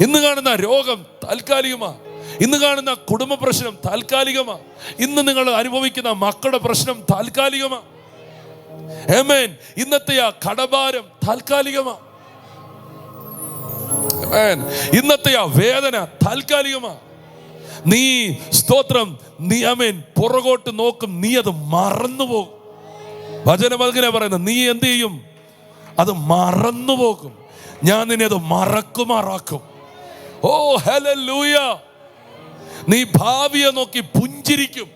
ഇന്ന് കാണുന്ന രോഗം താൽക്കാലികമാണ്. ഇന്ന് കാണുന്ന കുടുംബ പ്രശ്നം താൽക്കാലികമാണ്. ഇന്ന് നിങ്ങൾ അനുഭവിക്കുന്ന മക്കളുടെ പ്രശ്നം താൽക്കാലികമാണ്. ആമേൻ. ഇന്നത്തെ ആ കടഭാരം താൽക്കാലികമാണ്. ആമേൻ. ഇന്നത്തെ ആ വേദന താൽക്കാലികമാണ്. നീ സ്തോത്രം, നീ ആമേൻ പുറകോട്ട് നോക്കും, നീ അത് മറന്നുപോകും. വചനം അങ്ങനെ പറയുന്നത്. നീ എന്ത് ചെയ്യും? അത് മറന്നുപോകും. ഞാൻ നിന്നെ അത് മറക്കുമാറാക്കും. ഓ ഹല്ലേലൂയ. നീ ഭാവിയെ നോക്കി പുഞ്ചിരിക്കും.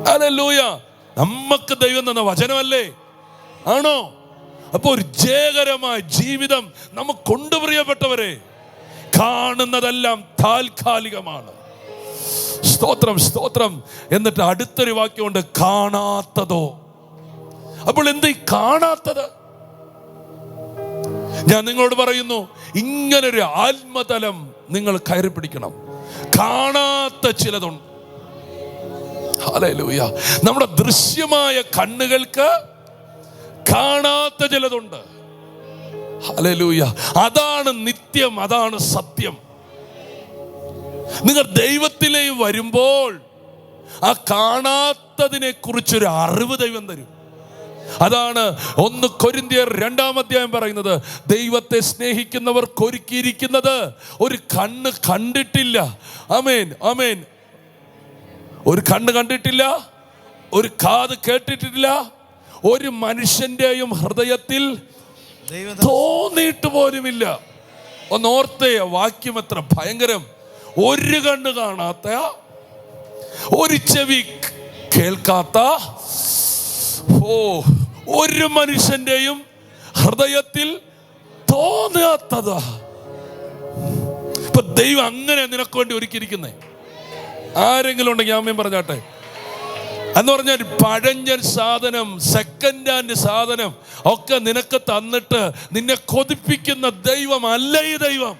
ഹല്ലേലൂയ. നമുക്ക് ദൈവം തന്ന വചനമല്ലേ? ആണോ? അപ്പൊ ഒരു ജയകരമായ ജീവിതം നമുക്കുണ്ട് പ്രിയപ്പെട്ടവരെ. കാണുന്നതെല്ലാം താൽക്കാലികമാണ്. സ്തോത്രം. എന്നിട്ട് അടുത്തൊരു വാക്യമുണ്ട്, കാണാത്തതോ. അപ്പോൾ എന്ത് കാണാത്തത്? ഞാൻ നിങ്ങളോട് പറയുന്നു, ഇങ്ങനൊരു ആത്മതലം നിങ്ങൾ കയറി പിടിക്കണം. കാണാത്ത ചിലതുണ്ട്. ഹല്ലേലൂയ. നമ്മുടെ ദൃശ്യമായ കണ്ണുകൾക്ക് കാണാത്ത ചിലതുണ്ട്. ഹല്ലേലൂയ. അതാണ് നിത്യ സത്യം, അതാണ് സത്യം. നിങ്ങൾ ദൈവത്തിലേക്ക് വരുമ്പോൾ ആ കാണാത്തതിനെ കുറിച്ചൊരു അറിവ് ദൈവം തരും. അതാണ് 1 കൊരിന്ത്യർ 2-ാം അധ്യായം പറയുന്നത്, ദൈവത്തെ സ്നേഹിക്കുന്നവർക്ക് ഒരുക്കിയിരിക്കുന്നത് ഒരു കണ്ണ് കണ്ടിട്ടില്ല. ആമേൻ, ആമേൻ. ഒരു കണ്ണ് കണ്ടിട്ടില്ല, ഒരു കാത് കേട്ടിട്ടില്ല, ഒരു മനുഷ്യന്റെയും ഹൃദയത്തിൽ തോന്നിയിട്ട് പോലുമില്ല. ഒന്നോർത്തേ, വാക്യം എത്ര ഭയങ്കരം. ഒരു കണ്ണ് കാണാത്ത, ഒരു ചെവി കേൾക്കാത്ത, ഒരു മനുഷ്യന്റെയും ഹൃദയത്തിൽ തോന്നാത്തതാ. ഇപ്പൊ ദൈവം അങ്ങനെ നിനക്ക് വേണ്ടി ഒരുക്കിയിരിക്കുന്നേ. ആരെങ്കിലും ഉണ്ടെങ്കിൽ ആമേൻ പറഞ്ഞാട്ടെ. എന്ന് പറഞ്ഞാൽ പഴഞ്ചൻ സാധനം, സെക്കൻഡ് ഹാൻഡ് സാധനം ഒക്കെ നിനക്ക് തന്നിട്ട് നിന്നെ കൊതിപ്പിക്കുന്ന ദൈവം അല്ല ഈ ദൈവം.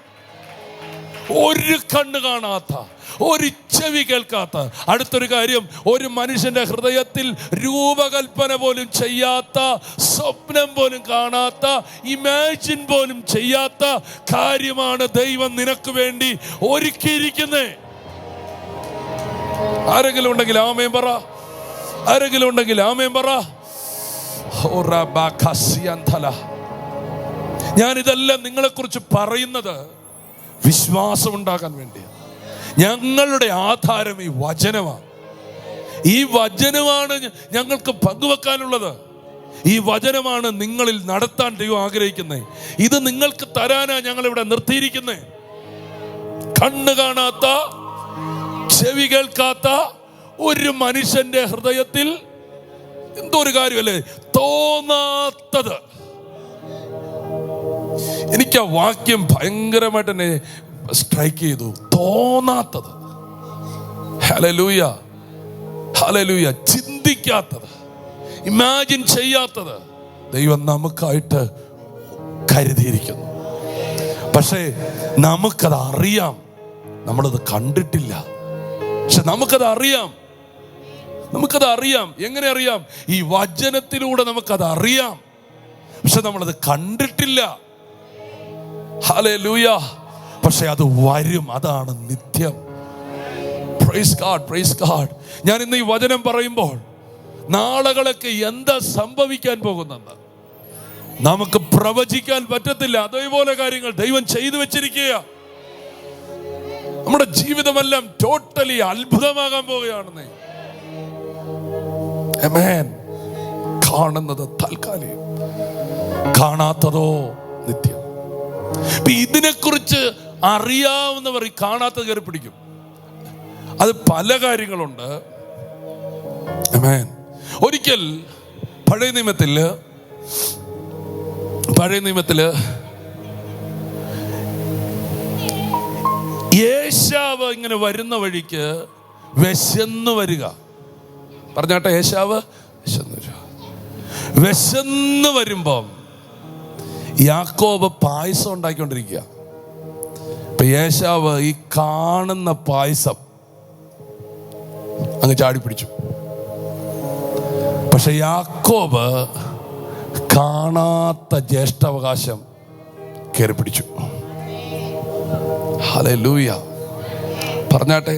ഒരു കണ്ണ് കാണാത്ത, ഒരു ചെവി കേൾക്കാത്ത, അടുത്തൊരു കാര്യം, ഒരു മനുഷ്യന്റെ ഹൃദയത്തിൽ രൂപകൽപ്പന പോലും ചെയ്യാത്ത, സ്വപ്നം പോലും കാണാത്ത, ഇമാജിൻ പോലും ചെയ്യാത്ത കാര്യമാണ് ദൈവം നിനക്ക് വേണ്ടി ഒരുക്കിയിരിക്കുന്നത്. ആരെങ്കിലും ഉണ്ടെങ്കിൽ ആമേൻ പറ. ആരെങ്കിലും ഉണ്ടെങ്കിൽ ആമേൻ പറ. ഞാനിതെല്ലാം നിങ്ങളെക്കുറിച്ച് പറയുന്നത് വിശ്വാസം ഉണ്ടാക്കാൻ വേണ്ടി. ഞങ്ങളുടെ ആധാരം ഈ വചനമാണ്. ഈ വചനമാണ് ഞങ്ങൾക്ക് പങ്കുവെക്കാനുള്ളത്. ഈ വചനമാണ് നിങ്ങളിൽ നടത്താൻ ദൈവം ആഗ്രഹിക്കുന്നത്. ഇത് നിങ്ങൾക്ക് തരാനാ ഞങ്ങളിവിടെ നിർത്തിയിരിക്കുന്നത്. കണ്ണ് കാണാത്ത, ചെവി കേൾക്കാത്ത ഒരു മനുഷ്യന്റെ ഹൃദയത്തിൽ എന്തോ ഒരു കാര്യമല്ലേ തോന്നാത്തത്. എനിക്ക് ആ വാക്യം ഭയങ്കരമായിട്ട് എന്നെ സ്ട്രൈക്ക് ചെയ്തു. തോന്നാത്തത്, ഹല്ലേലൂയ, ഹല്ലേലൂയ. ചിന്തിക്കാത്തത്, ഇമാജിൻ ചെയ്യാത്തത് ദൈവം നമുക്കായിട്ട് കരുതിയിരിക്കുന്നു. പക്ഷേ നമുക്കത് അറിയാം. നമ്മളത് കണ്ടിട്ടില്ല, പക്ഷെ നമുക്കത് അറിയാം. നമുക്കത് അറിയാം. എങ്ങനെ അറിയാം? ഈ വചനത്തിലൂടെ നമുക്കത് അറിയാം, പക്ഷെ നമ്മളത് കണ്ടിട്ടില്ല. ഹല്ലേലൂയ. പക്ഷെ അത് വരും. അതാണ് നിത്യം. Praise God, praise God. ഞാൻ ഇന്ന് ഈ വചനം പറയുമ്പോൾ നാളുകളൊക്കെ എന്താ സംഭവിക്കാൻ പോകുന്നെന്ന് നമുക്ക് പ്രവചിക്കാൻ പറ്റത്തില്ല. അതേപോലെ കാര്യങ്ങൾ ദൈവം ചെയ്തു വെച്ചിരിക്കുക. നമ്മുടെ ജീവിതമെല്ലാം ടോട്ടലി അത്ഭുതമാകാൻ പോവുകയാണെന്നേ. ആമേൻ. കാണുന്നത് താൽക്കാലികം, കാണാത്തതോ നിത്യം. ഇതിനെക്കുറിച്ച് അറിയാവുന്നവർ ഈ കാണാത്തത് കയറി പിടിക്കും. അത് പല കാര്യങ്ങളുണ്ട്. ആമേൻ. ഒരിക്കൽ പഴയ നിയമത്തില് യേശാവ് ഇങ്ങനെ വരുന്ന വഴിക്ക് വിശന്നു വരിക. പറഞ്ഞാട്ടെ, യേശാവ് വിശന്ന് വരുമ്പം യാക്കോബ് പായസം ഉണ്ടാക്കിക്കൊണ്ടിരിക്കുക. ഇപ്പൊ യേശാവ് ഈ കാണുന്ന പായസം അങ്ങ് ചാടി പിടിച്ചു. പക്ഷെ യാക്കോബ് കാണാത്ത ജ്യേഷ്ഠാവകാശം കയറി പിടിച്ചു. ഹല്ലേലൂയ. പറഞ്ഞാട്ടെ,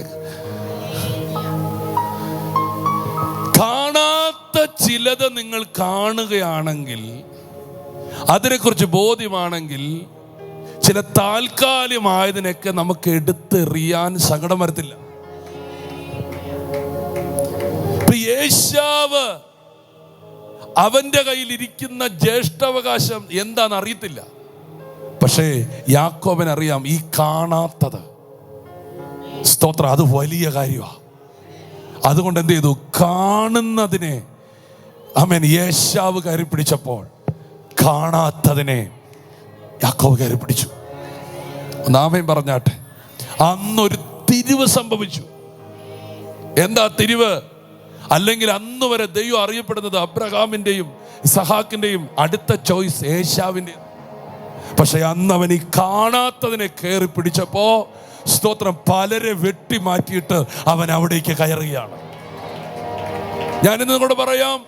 കാണാത്ത ചിലത് നിങ്ങൾ കാണുകയാണെങ്കിൽ, അതിനെക്കുറിച്ച് ബോധ്യമാണെങ്കിൽ, ചില താൽക്കാലികമായതിനൊക്കെ നമുക്ക് എടുത്തെറിയാൻ സങ്കടം വരത്തില്ല. യേശാവ് അവന്റെ കയ്യിൽ ഇരിക്കുന്ന ജ്യേഷ്ഠാവകാശം എന്താന്ന് അറിയത്തില്ല. പക്ഷേ യാക്കോബിനറിയാം ഈ കാണാത്തത്, സ്തോത്രം, അത് വലിയ കാര്യമാണ്. അതുകൊണ്ട് എന്ത് ചെയ്തു? കാണുന്നതിനെ ആമേൻ യേശാവ് കയറി പിടിച്ചപ്പോൾ കാണാത്തതിനെ യാക്കോബ് കയറി പിടിച്ചു. ആമേൻ പറഞ്ഞാട്ടെ. അന്നൊരു തിരിവ് സംഭവിച്ചു. എന്താ തിരിവ്? അല്ലെങ്കിൽ അന്ന് വരെ ദൈവം അറിയപ്പെടുന്നത് അബ്രഹാമിന്റെയും ഇസഹാക്കിന്റെയും അടുത്ത ചോയ്സ് യേശാവിന്റെയും. പക്ഷെ അന്ന് അവൻ ഈ കാണാത്തതിനെ കയറി പിടിച്ചപ്പോ, സ്തോത്രം, പലരെ വെട്ടി മാറ്റിയിട്ട് അവൻ അവിടേക്ക് കയറുകയാണ്. ഞാനിന്ന് നിങ്ങളോട് പറയാം,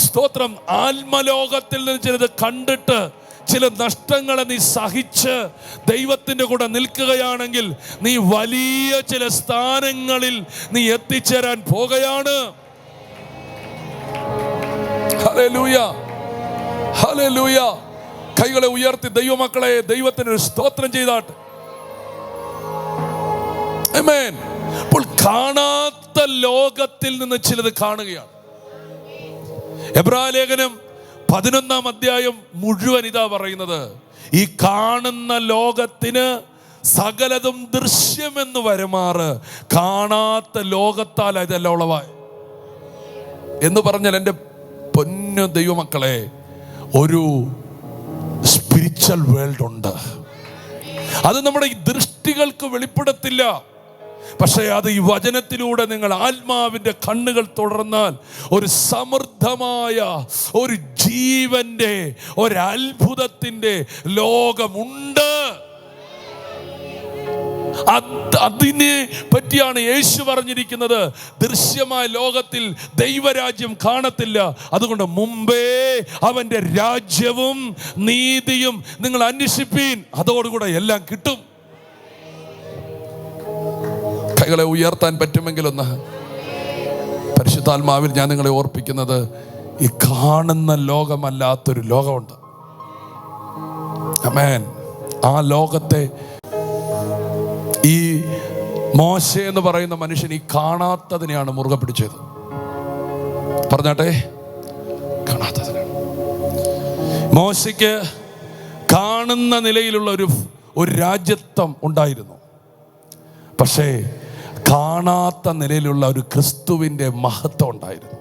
സ്തോത്രം, ആത്മലോകത്തിൽ നിന്ന് ചിലത് കണ്ടിട്ട് ചില നഷ്ടങ്ങളെ നീ സഹിച്ച് ദൈവത്തിൻ്റെ കൂടെ നിൽക്കുകയാണെങ്കിൽ നീ വലിയ ചില സ്ഥാനങ്ങളിൽ നീ എത്തിച്ചേരാൻ പോകുകയാണ്. Hallelujah, hallelujah. കൈകളെ ഉയർത്തി ദൈവമക്കളെ ദൈവത്തിന് ഒരു സ്തോത്രം ചെയ്താട്ടെ. ആമേൻ. അപ്പോൾ കാണാത്ത ലോകത്തിൽ നിന്ന് ചിലത് കാണുകയാണ്. എബ്രായലേഖനം 11 അധ്യായം മുഴുവൻ ഇതാ പറയുന്നത്, ഈ കാണുന്ന ലോകത്തിന് സകലതും ദൃശ്യമെന്ന് വരുമാറ് കാണാത്ത ലോകത്താൽ ഇതെല്ലാം ഉളവായി എന്ന് പറഞ്ഞാൽ, എൻ്റെ പൊന്നു ദൈവമക്കളെ, ഒരു സ്പിരിച്വൽ വേൾഡ് ഉണ്ട്. അത് നമ്മുടെ ഈ ദൃഷ്ടികൾക്ക് വെളിപ്പെടത്തില്ല. പക്ഷേ അത് ഈ വചനത്തിലൂടെ നിങ്ങൾ ആത്മാവിൻ്റെ കണ്ണുകൾ തുടർന്നാൽ ഒരു സമൃദ്ധമായ ഒരു ജീവന്റെ ഒരു അത്ഭുതത്തിൻ്റെ ലോകമുണ്ട്. അതിനെ പറ്റിയാണ് യേശു പറഞ്ഞിരിക്കുന്നത്, ദൃശ്യമായ ലോകത്തിൽ ദൈവരാജ്യം കാണത്തില്ല, അതുകൊണ്ട് മുമ്പേ അവന്റെ രാജ്യവും നീതിയും നിങ്ങൾ അന്വേഷിപ്പീൻ, അതോടുകൂടെ എല്ലാം കിട്ടും. കൈകളെ ഉയർത്താൻ പറ്റുമെങ്കിലൊന്ന് പരിശുദ്ധാത്മാവിൽ ഞാൻ നിങ്ങളെ ഓർപ്പിക്കുന്നത്, ഈ കാണുന്ന ലോകമല്ലാത്തൊരു ലോകമുണ്ട്. ആമേൻ. ആ ലോകത്തെ ഈ മോശെ എന്ന് പറയുന്ന മനുഷ്യൻ ഈ കാണാത്തതിനെയാണ് മുറുകെ പിടിച്ചത്. പറഞ്ഞാട്ടെ, കാണാത്തതിനാണ്. മോശയ്ക്ക് കാണുന്ന നിലയിലുള്ള ഒരു രാജ്യത്വം ഉണ്ടായിരുന്നു. പക്ഷേ കാണാത്ത നിലയിലുള്ള ഒരു ക്രിസ്തുവിൻ്റെ മഹത്വം ഉണ്ടായിരുന്നു.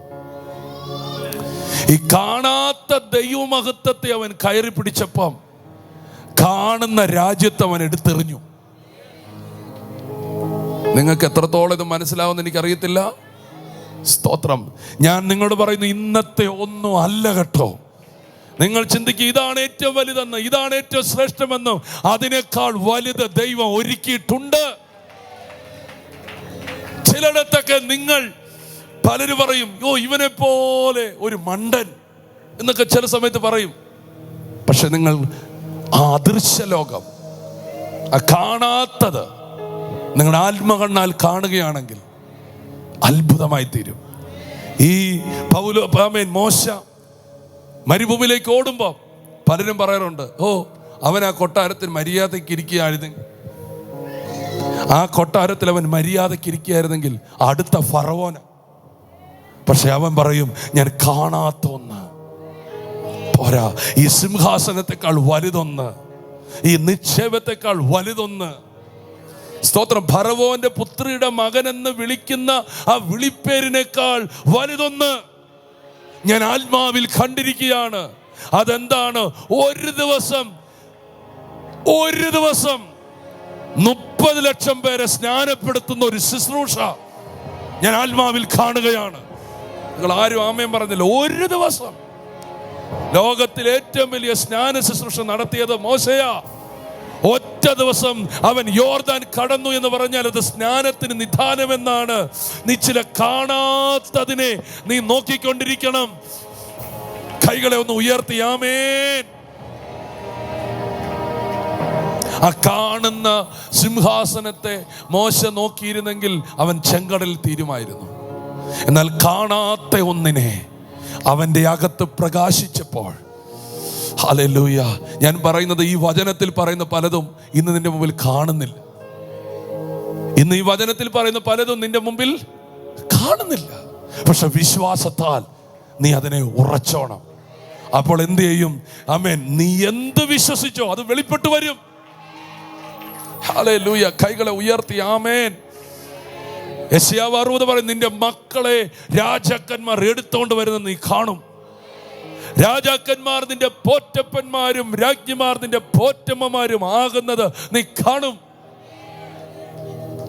ഈ കാണാത്ത ദൈവമഹത്വത്തെ അവൻ കയറി പിടിച്ചപ്പം കാണുന്ന രാജ്യത്തെ അവൻ എടുത്തെറിഞ്ഞു. നിങ്ങൾക്ക് എത്രത്തോളം ഇത് മനസ്സിലാവുമെന്ന് എനിക്കറിയത്തില്ല. സ്തോത്രം. ഞാൻ നിങ്ങളോട് പറയുന്നു, ഇന്നത്തെ ഒന്നും അല്ല കേട്ടോ. നിങ്ങൾ ചിന്തിക്കുക, ഇതാണ് ഏറ്റവും വലുതെന്ന്, ഇതാണ് ഏറ്റവും ശ്രേഷ്ഠമെന്നും. അതിനേക്കാൾ വലുത് ദൈവം ഒരുക്കിയിട്ടുണ്ട്. ചിലയിടത്തൊക്കെ നിങ്ങൾ പലരും പറയും, ഇവനെ പോലെ ഒരു മണ്ടൻ എന്നൊക്കെ ചില സമയത്ത് പറയും. പക്ഷെ നിങ്ങൾ ആ അദൃശ്യ ലോകം, ആ കാണാത്തത് നിങ്ങളുടെ ആത്മകണ്ണാൽ കാണുകയാണെങ്കിൽ അത്ഭുതമായി തീരും. ഈ മോശ മരുഭൂമിയിലേക്ക് ഓടുമ്പോൾ പലരും പറയാറുണ്ട്, അവൻ ആ കൊട്ടാരത്തിൽ മര്യാദയ്ക്ക് ഇരിക്കുകയായിരുന്നെങ്കിൽ, ആ കൊട്ടാരത്തിൽ അവൻ മര്യാദയ്ക്ക് ഇരിക്കുകയായിരുന്നെങ്കിൽ അടുത്ത ഫറവോന. പക്ഷെ അവൻ പറയും, ഞാൻ കാണാത്ത ഒന്ന് പോരാ, ഈ സിംഹാസനത്തെക്കാൾ വലുതൊന്ന്, ഈ നിക്ഷേപത്തെക്കാൾ വലുതൊന്ന്. സ്തോത്രം. ഫറവോന്റെ പുത്രിയുടെ മകൻ എന്ന് വിളിക്കുന്ന ആ വിളിപ്പേരിനേക്കാൾ വലുതൊന്ന് ഞാൻ ആത്മാവിൽ കണ്ടിരിക്കുകയാണ്. അതെന്താണ്? ഒരു ദിവസം 30 ലക്ഷം പേരെ സ്നാനപ്പെടുത്തുന്ന ഒരു ശുശ്രൂഷ ഞാൻ ആത്മാവിൽ കാണുകയാണ്. നിങ്ങൾ ആരും ആമേൻ പറഞ്ഞില്ല. ഒരു ദിവസം ലോകത്തിൽ ഏറ്റവും വലിയ സ്നാന ശുശ്രൂഷ നടത്തിയത് മോശയാ. ഒറ്റ ദിവസം അവൻ യോർദാൻ കടന്നു എന്ന് പറഞ്ഞാൽ അത് സ്നാനത്തിന് നിദാനമെന്നാണ്. നീ ചില കാണാത്തതിനെ നീ നോക്കിക്കൊണ്ടിരിക്കണം. കൈകളെ ഒന്ന് ഉയർത്തി ആമേൻ. ആ കാണുന്ന സിംഹാസനത്തെ മോശ നോക്കിയിരുന്നെങ്കിൽ അവൻ ചെങ്കടലിൽ തീരുമായിരുന്നു. എന്നാൽ കാണാത്ത ഒന്നിനെ അവന്റെ അകത്ത് പ്രകാശിച്ചപ്പോൾ, ഹല്ലേലൂയ, ഞാൻ പറയുന്നത് ഈ വചനത്തിൽ പറയുന്ന പലതും ഇന്ന് നിന്റെ മുമ്പിൽ കാണുന്നില്ല. ഇന്ന് ഈ വചനത്തിൽ പറയുന്ന പലതും നിന്റെ മുമ്പിൽ കാണുന്നില്ല. പക്ഷെ വിശ്വാസത്താൽ നീ അതിനെ ഉറച്ചോണം. അപ്പോൾ എന്ത് ചെയ്യും? ആമേൻ. നീ എന്ത് വിശ്വസിച്ചോ അത് വെളിപ്പെട്ടു വരും. ഹല്ലേലൂയ. കൈകളെ ഉയർത്തി ആമേൻ. യെശയ്യാവ് 60 പറയും, നിന്റെ മക്കളെ രാജാക്കന്മാർ എടുത്തോണ്ട് വരുന്നത് നീ കാണും. രാജാക്കന്മാർ നിന്റെ പോറ്റപ്പന്മാരും രാജ്ഞിമാർ നിന്റെ പോറ്റമ്മമാരും ആകുന്നത് നീ കാണും.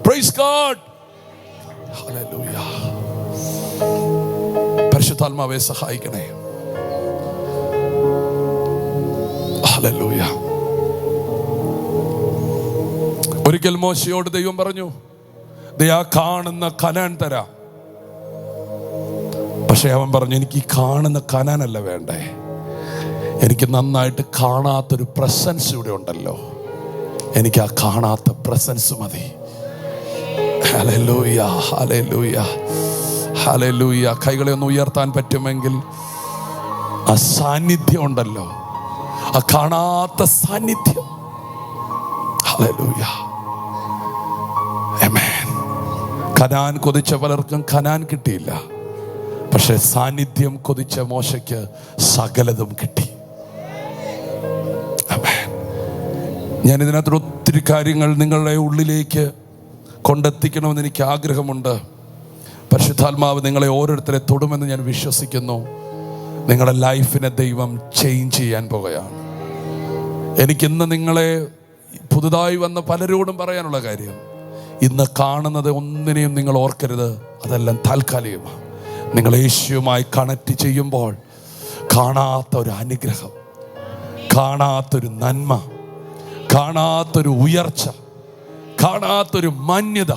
Praise God. ഹല്ലേലൂയ. പരിശുദ്ധാത്മാവേ സഹായിക്കണേ. ഹല്ലേലൂയ. ഒരിക്കൽ മോശയോട് ദൈവം പറഞ്ഞു, ആ കാണുന്ന കനാൻ തരാം. പക്ഷെ അവൻ പറഞ്ഞു, എനിക്ക് ഈ കാണുന്ന കനാനല്ല വേണ്ടേ, എനിക്ക് നന്നായിട്ട് കാണാത്തൊരു പ്രസൻസ് ഇവിടെ ഉണ്ടല്ലോ, എനിക്ക് ആ കാണാത്ത പ്രസൻസ് മതി. Hallelujah, hallelujah, hallelujah. കൈകളെ ഒന്ന് ഉയർത്താൻ പറ്റുമെങ്കിൽ ആ സാന്നിധ്യം ഉണ്ടല്ലോ, ആ കാണാത്ത സാന്നിധ്യം. ഹല്ലേലൂയ, ആമേൻ. കനാൻ കൊതിച്ച പലർക്കും കനാൻ കിട്ടിയില്ല, പക്ഷെ സാന്നിധ്യം കൊതിച്ച മോശയ്ക്ക് സകലതും കിട്ടി. ആമേൻ. ഞാൻ ഇതിനകത്ത് ഒത്തിരി കാര്യങ്ങൾ നിങ്ങളുടെ ഉള്ളിലേക്ക് കൊണ്ടെത്തിക്കണമെന്ന് എനിക്ക് ആഗ്രഹമുണ്ട്. പരിശുദ്ധാത്മാവ് നിങ്ങളെ ഓരോരുത്തരെ തൊടുമെന്ന് ഞാൻ വിശ്വസിക്കുന്നു. നിങ്ങളുടെ ലൈഫിനെ ദൈവം ചേഞ്ച് ചെയ്യാൻ പോകുകയാണ്. എനിക്കിന്ന് നിങ്ങളെ പുതുതായി വന്ന പലരോടും പറയാനുള്ള കാര്യം, ഇന്ന് കാണുന്നത് ഒന്നിനെയും നിങ്ങൾ ഓർക്കരുത്, അതെല്ലാം താൽക്കാലികമാണ്. നിങ്ങൾ യേശുവുമായി കണക്ട് ചെയ്യുമ്പോൾ കാണാത്ത ഒരു അനുഗ്രഹം, കാണാത്തൊരു നന്മ, കാണാത്തൊരു ഉയർച്ച, കാണാത്തൊരു മാന്യത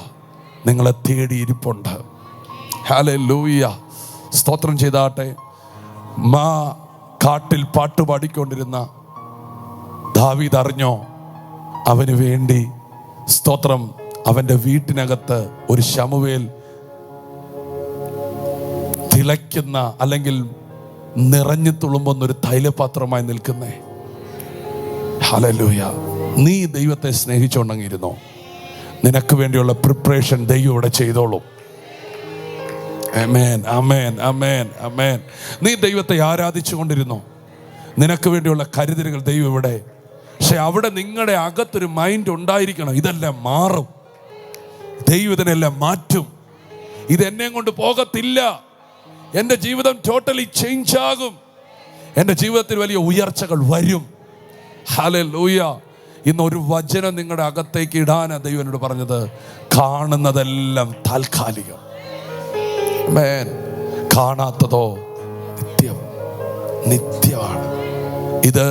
നിങ്ങളെ തേടിയിരിപ്പുണ്ട്. ഹല്ലേലൂയ, സ്തോത്രം ചെയ്താട്ടെ. കാട്ടിൽ പാട്ടുപാടിക്കൊണ്ടിരുന്ന ദാവീദ് അറിഞ്ഞോ, അവന് വേണ്ടി സ്തോത്രം, അവൻ്റെ വീട്ടിനകത്ത് ഒരു ശമൂവേൽ തിളയ്ക്കുന്ന അല്ലെങ്കിൽ നിറഞ്ഞു തുളുമ്പുന്ന ഒരു തൈലപാത്രമായി നിൽക്കുന്നേ. ഹല്ലേലൂയ. നീ ദൈവത്തെ സ്നേഹിച്ചുകൊണ്ടെങ്കിരുന്നോ, നിനക്ക് വേണ്ടിയുള്ള പ്രിപ്പറേഷൻ ദൈവം ഇവിടെ ചെയ്തോളും. ആമേൻ, ആമേൻ, ആമേൻ, ആമേൻ. നീ ദൈവത്തെ ആരാധിച്ചു കൊണ്ടിരുന്നോ, നിനക്ക് വേണ്ടിയുള്ള കരുതലുകൾ ദൈവം ഇവിടെ. പക്ഷെ അവിടെ നിങ്ങളുടെ അകത്തൊരു മൈൻഡ് ഉണ്ടായിരിക്കണം, ഇതെല്ലാം മാറും, ദൈവം ഇതിനെല്ലാം മാറ്റും, ഇതെന്നെ കൊണ്ട് പോകത്തില്ല, എൻ്റെ ജീവിതം ടോട്ടലി ചേഞ്ച് ആകും, എൻ്റെ ജീവിതത്തിൽ വലിയ ഉയർച്ചകൾ വരും. ഹല്ലേലൂയ. ഇന്നൊരു വചനം നിങ്ങളുടെ അകത്തേക്ക് ഇടാനാണ് ദൈവം എന്നോട് പറഞ്ഞത്. കാണുന്നതെല്ലാം താൽക്കാലികം, ആമേൻ. കാണാത്തതോ നിത്യം, നിത്യമാണ്. ഇത്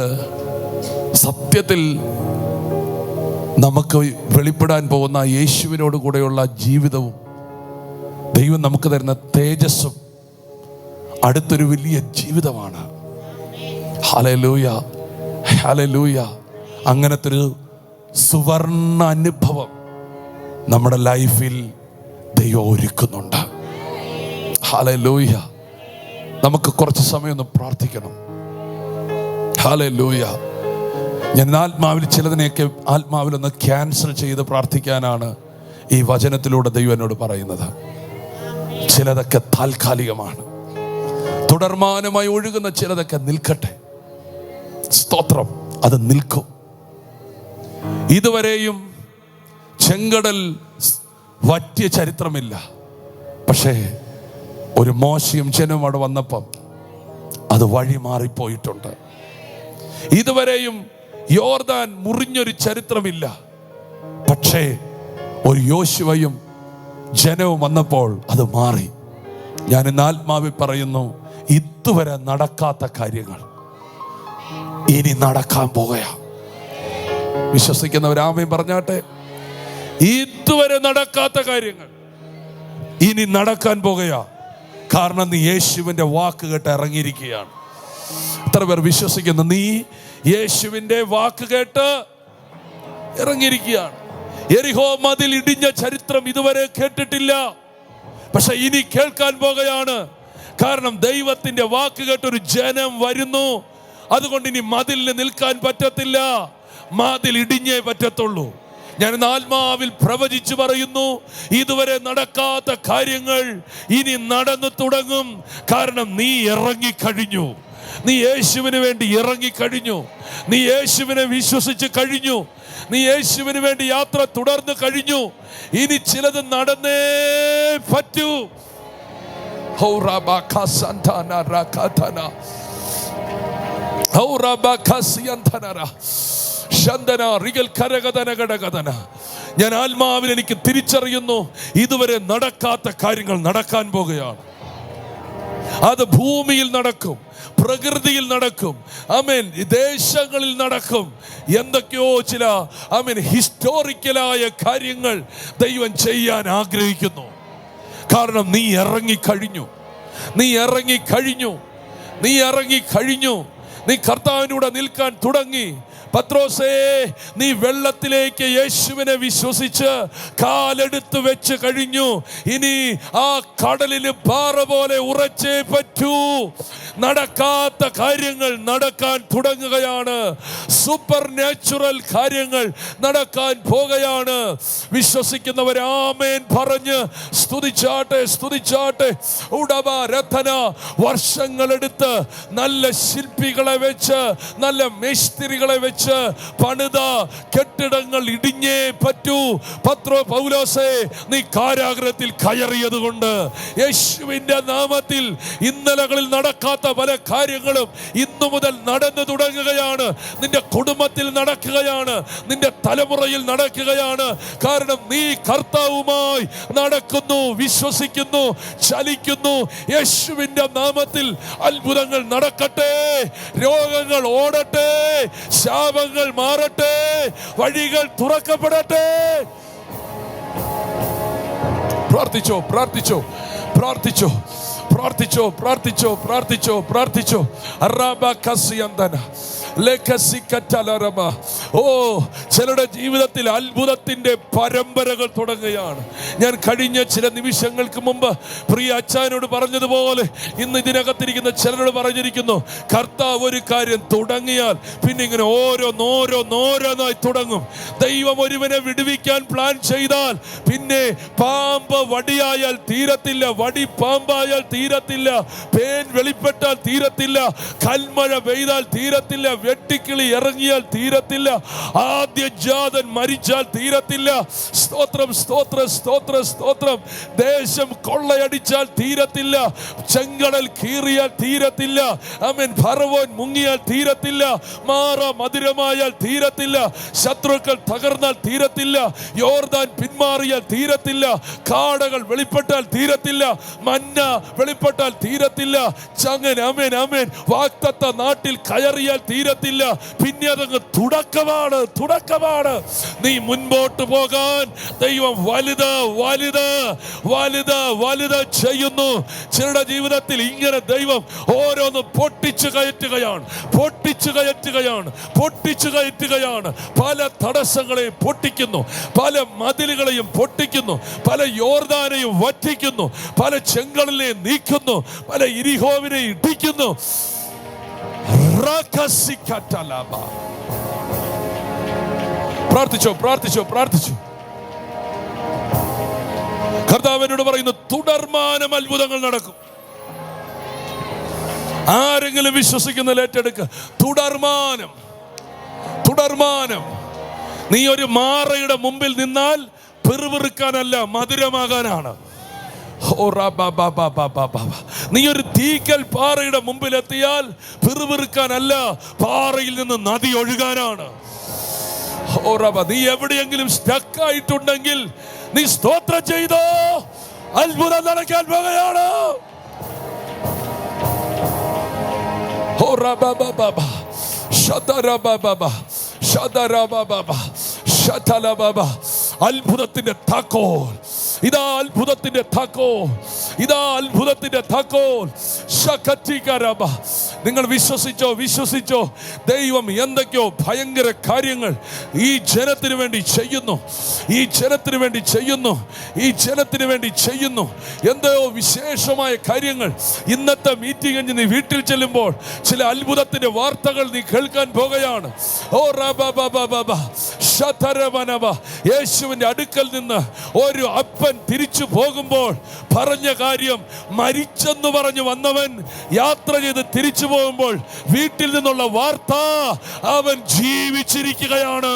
സത്യത്തിൽ നമുക്ക് വെളിപ്പെടാൻ പോകുന്ന യേശുവിനോട് കൂടെയുള്ള ജീവിതവും ദൈവം നമുക്ക് തരുന്ന തേജസ്സും അടുത്തൊരു വലിയ ജീവിതമാണ്. Hallelujah, hallelujah. അങ്ങനത്തെ ഒരു സുവർണ അനുഭവം നമ്മുടെ ലൈഫിൽ ദൈവം ഒരുക്കുന്നുണ്ട്. ഹല്ലേലൂയ. നമുക്ക് കുറച്ച് സമയം ഒന്ന് പ്രാർത്ഥിക്കണം. ഹല്ലേലൂയ. ഞാൻ ആത്മാവിൽ ചിലതിനെയൊക്കെ ആത്മാവിലൊന്ന് ക്യാൻസൽ ചെയ്ത് പ്രാർത്ഥിക്കാനാണ് ഈ വചനത്തിലൂടെ ദൈവം എന്നോട് പറയുന്നത്. ചിലതൊക്കെ താൽക്കാലികമാണ്, തുടർമാനമായി ഒഴുകുന്ന ചിലതൊക്കെ നിൽക്കട്ടെ. സ്തോത്രം, അത് നിൽക്കും. ഇതുവരെയും ചെങ്കടൽ വറ്റിയ ചരിത്രമില്ല, പക്ഷേ ഒരു മോശയും ജനവും അവിടെ വന്നപ്പം അത് വഴി മാറിപ്പോയിട്ടുണ്ട്. ഇതുവരെയും യോർദാൻ മുറിഞ്ഞൊരു ചരിത്രമില്ല, പക്ഷേ ഒരു യോശുവയും ജനവും വന്നപ്പോൾ അത് മാറി. ഞാൻ ഇന്ന് ആത്മാവിൽ പറയുന്നു, ഇതുവരെ നടക്കാത്ത കാര്യങ്ങൾ ഇനി നടക്കാൻ പോകുകയാ. വിശ്വസിക്കുന്നവരാമേൻ പറഞ്ഞാട്ടെ. ഇതുവരെ നടക്കാത്ത കാര്യങ്ങൾ ഇനി നടക്കാൻ പോകുകയാ. കാരണം നീ യേശുവിൻ്റെ വാക്ക് കേട്ട് ഇറങ്ങിയിരിക്കുകയാണ്. എത്ര പേർ വിശ്വസിക്കുന്നു? നീ യേശുവിൻ്റെ വാക്ക് കേട്ട് ഇറങ്ങിയിരിക്കുകയാണ്. യെരിഹോ മതിൽ ഇടിഞ്ഞ ചരിത്രം ഇതുവരെ കേട്ടിട്ടില്ല, പക്ഷെ ഇനി കേൾക്കാൻ പോകുകയാണ്. കാരണം ദൈവത്തിന്റെ വാക്ക് കേട്ടൊരു ജനം വരുന്നു. അതുകൊണ്ട് ഇനി മതിലിന് നിൽക്കാൻ പറ്റത്തില്ല, മതിൽ ഇടിഞ്ഞേ പറ്റത്തുള്ളൂ. ഞാൻ ആത്മാവിൽ പ്രവചിച്ചു പറയുന്നു, ഇതുവരെ നടക്കാത്ത കാര്യങ്ങൾ ഇനി നടന്നു തുടങ്ങും. കാരണം നീ ഇറങ്ങിക്കഴിഞ്ഞു, നീ യേശുവിന് വേണ്ടി ഇറങ്ങിക്കഴിഞ്ഞു, നീ യേശുവിനെ വിശ്വസിച്ച് കഴിഞ്ഞു, നീ യേശുവിന് വേണ്ടി യാത്ര തുടർന്ന് കഴിഞ്ഞു. ഇനി ചിലത് നടന്നേ പറ്റൂ. ഞാൻ ആത്മാവിൽ എനിക്ക് തിരിച്ചറിയുന്നു, ഇതുവരെ നടക്കാത്ത കാര്യങ്ങൾ നടക്കാൻ പോകുകയാണ്. അത് ഭൂമിയിൽ നടക്കും, പ്രകൃതിയിൽ നടക്കും, ആമേൻ, ദേശങ്ങളിൽ നടക്കും. എന്തൊക്കെയോ ചില ആമേൻ ഹിസ്റ്റോറിക്കലായ കാര്യങ്ങൾ ദൈവം ചെയ്യാൻ ആഗ്രഹിക്കുന്നു. കാരണം നീ ഇറങ്ങിക്കഴിഞ്ഞു, നീ ഇറങ്ങിക്കഴിഞ്ഞു, നീ ഇറങ്ങിക്കഴിഞ്ഞു. നീ കർത്താവിനൂടെ നിൽക്കാൻ തുടങ്ങി. പത്രോസേ, നീ വെള്ളത്തിലേക്ക് യേശുവിനെ വിശ്വസിച്ച് കാലെടുത്ത് വെച്ച് കഴിഞ്ഞു. ഇനി ആ കടലിന് പാറ പോലെ ഉറച്ചേ പറ്റൂ. നടക്കാത്ത കാര്യങ്ങൾ നടക്കാൻ തുടങ്ങുകയാണ്. സൂപ്പർ നാച്ചുറൽ കാര്യങ്ങൾ നടക്കാൻ പോകുകയാണ്. വിശ്വസിക്കുന്നവർ ആമേൻ പറഞ്ഞ് സ്തുതിച്ചാട്ടെ, സ്തുതിച്ചാട്ടെ. ഉടവ രഥന വർഷങ്ങളെടുത്ത് നല്ല ശില്പികളെ വെച്ച്, നല്ല മേസ്തിരികളെ വെച്ച് പണിത കെട്ടിടങ്ങൾ ഇടിഞ്ഞേ പറ്റൂ. പൗലോസേ, നീ കാരാഗ്രഹത്തിൽ കയറിയത് കൊണ്ട് യേശുവിന്റെ നാമത്തിൽ ഇന്നലകളിൽ നടക്കാത്ത പല കാര്യങ്ങളും ഇന്നു മുതൽ നടന്നു തുടങ്ങുകയാണ്. നിന്റെ കുടുംബത്തിൽ നടക്കുകയാണ്, നിന്റെ തലമുറയിൽ നടക്കുകയാണ്. കാരണം നീ കർത്താവുമായി നടക്കുന്നു, വിശ്വസിക്കുന്നു, ചലിക്കുന്നു. യേശുവിന്റെ നാമത്തിൽ അത്ഭുതങ്ങൾ നടക്കട്ടെ, രോഗങ്ങൾ ഓടട്ടെ, ശാപങ്ങൾ മാറട്ടെ, വഴികൾ തുറക്കപ്പെടട്ടെ. പ്രാർത്ഥിച്ചോ, പ്രാർത്ഥിച്ചോ, പ്രാർത്ഥിച്ചോ, പ്രാർത്ഥിച്ചോ, പ്രാർത്ഥിച്ചോ, പ്രാർത്ഥിച്ചോ, പ്രാർത്ഥിച്ചോ. ഓ, ചിലരുടെ ജീവിതത്തിൽ അത്ഭുതത്തിന്റെ പരമ്പരകൾ തുടങ്ങുകയാണ്. ഞാൻ കഴിഞ്ഞ ചില നിമിഷങ്ങൾക്ക് മുമ്പ് പ്രിയ അച്ചാനോട് പറഞ്ഞതുപോലെ ഇന്ന് ഇതിനകത്തിരിക്കുന്ന ചിലരോട് പറഞ്ഞിരിക്കുന്നു, കർത്താവ് ഒരു കാര്യം തുടങ്ങിയാൽ പിന്നെ ഇങ്ങനെ ഓരോന്നോരോന്നായി തുടങ്ങും. ദൈവം ഒരുവനെ വിടുവിക്കാൻ പ്ലാൻ ചെയ്താൽ പിന്നെ പാമ്പ് വടിയായാൽ തീരത്തില്ല, വടി പാമ്പായാൽ തീരത്തില്ല, പേൻ വെളിപ്പെട്ടാൽ തീരത്തില്ല, കൽമഴ പെയ്താൽ തീരത്തില്ല, വെട്ടിക്കിളി ഇറങ്ങിയാൽ തീരത്തില്ല, ആദ്യ ജാതൻ മരിച്ചാൽ തീരത്തില്ല. സ്തോത്രം, സ്തോത്രം, സ്തോത്രം, സ്തോത്രം. ദേശം കൊള്ളയടിച്ചാൽ തീരത്തില്ല, ചെങ്കടൽ കീറിയാൽ തീരത്തില്ല, ആമേൻ, ഫറവോൻ മുങ്ങിയാൽ തീരത്തില്ല, മാറ മധുരമായാൽ തീരത്തില്ല, ശത്രുക്കൾ തകർന്നാൽ തീരത്തില്ല, യോർദാൻ പിന്മാറിയാൽ തീരത്തില്ല, കാടകൾ വെളിപ്പെട്ടാൽ തീരത്തില്ല, മന്ന വെളിപ്പെട്ടാൽ തീരത്തില്ല, ചങ്ങൻ ആമേൻ ആമേൻ വാഗ്ദത്ത നാട്ടിൽ കയറിയാൽ തീരത്തില്ല. പിന്നെ അതങ്ങ് തുടക്കമാണ്, തുടക്കമാണ്. നീ മുൻപോട്ട് പോകാൻ ദൈവം വലുത് വലുത് വലുത് വലുത് ചെയ്യുന്നു. ചിലരുടെ ജീവിതത്തിൽ ഇങ്ങനെ ദൈവം ഓരോന്ന് പൊട്ടിച്ചു കയറ്റുകയാണ്, പൊട്ടിച്ചു കയറ്റുകയാണ്, പൊട്ടിച്ചു കയറ്റുകയാണ്. പല തടസ്സങ്ങളെയും പൊട്ടിക്കുന്നു, പല മതിലുകളെയും പൊട്ടിക്കുന്നു, പല യോർദാനെയും വറ്റിക്കുന്നു, പല ചെങ്കടലിനെയും നീക്കുന്നു, പല ഇരിഹോവിനെ ഇടിക്കുന്നു. പ്രാർത്ഥിച്ചോ, പ്രാർത്ഥിച്ചോ, പ്രാർത്ഥിച്ചോ. കർത്താവിനോട് പറയുന്നു, തുടർമാനം അത്ഭുതങ്ങൾ നടക്കും. ആരെങ്കിലും വിശ്വസിക്കുന്ന ഏറ്റെടുക്കുക. തുടർമാനം, തുടർമാനം. നീ ഒരു മാറയുടെ മുമ്പിൽ നിന്നാൽ പിറുപിറുക്കാനല്ല, മധുരമാകാനാണ്. നീ ഒരു തീക്കൽ പാറയുടെ മുമ്പിൽ എത്തിയാൽ പിറുപിറുക്കാനല്ല, പാറയിൽ നിന്ന് നദി ഒഴുകാനാണ്. നീ എവിടെയെങ്കിലും സ്റ്റക്ക് ആയിട്ടുണ്ടെങ്കിൽ നീ സ്തോത്രം ചെയ്തോ, അത്ഭുതം നടക്കാൻ പോകുകയാണ്. അത്ഭുതത്തിന്റെ താക്കോൽ ഇതാ, അത്ഭുതത്തിന്റെ താക്കോൽ ഇതാ, അത്ഭുതത്തിന്റെ താക്കോൽ. നിങ്ങൾ വിശ്വസിച്ചോ, വിശ്വസിച്ചോ. ദൈവം എന്തൊക്കെയോ ഭയങ്കര കാര്യങ്ങൾ ഈ ജനത്തിന് വേണ്ടി ചെയ്യുന്നു, ഈ ജനത്തിന് വേണ്ടി ചെയ്യുന്നു, ഈ ജനത്തിന് വേണ്ടി ചെയ്യുന്നു. എന്തെയോ വിശേഷമായ കാര്യങ്ങൾ. ഇന്നത്തെ മീറ്റിംഗ് കഴിഞ്ഞ് നീ വീട്ടിൽ ചെല്ലുമ്പോൾ ചില അത്ഭുതത്തിന്റെ വാർത്തകൾ നീ കേൾക്കാൻ പോകുകയാണ്. യേശുവിന്റെ അടുക്കൽ നിന്ന് ഒരു അപ്പൻ തിരിച്ചു പോകുമ്പോൾ പറഞ്ഞ കാര്യം, മരിച്ചെന്ന് പറഞ്ഞു വന്നവൻ യാത്ര ചെയ്ത് തിരിച്ചു പോകുമ്പോൾ വീട്ടിൽ നിന്നുള്ള വാർത്ത, അവൻ ജീവിച്ചിരിക്കുകയാണ്.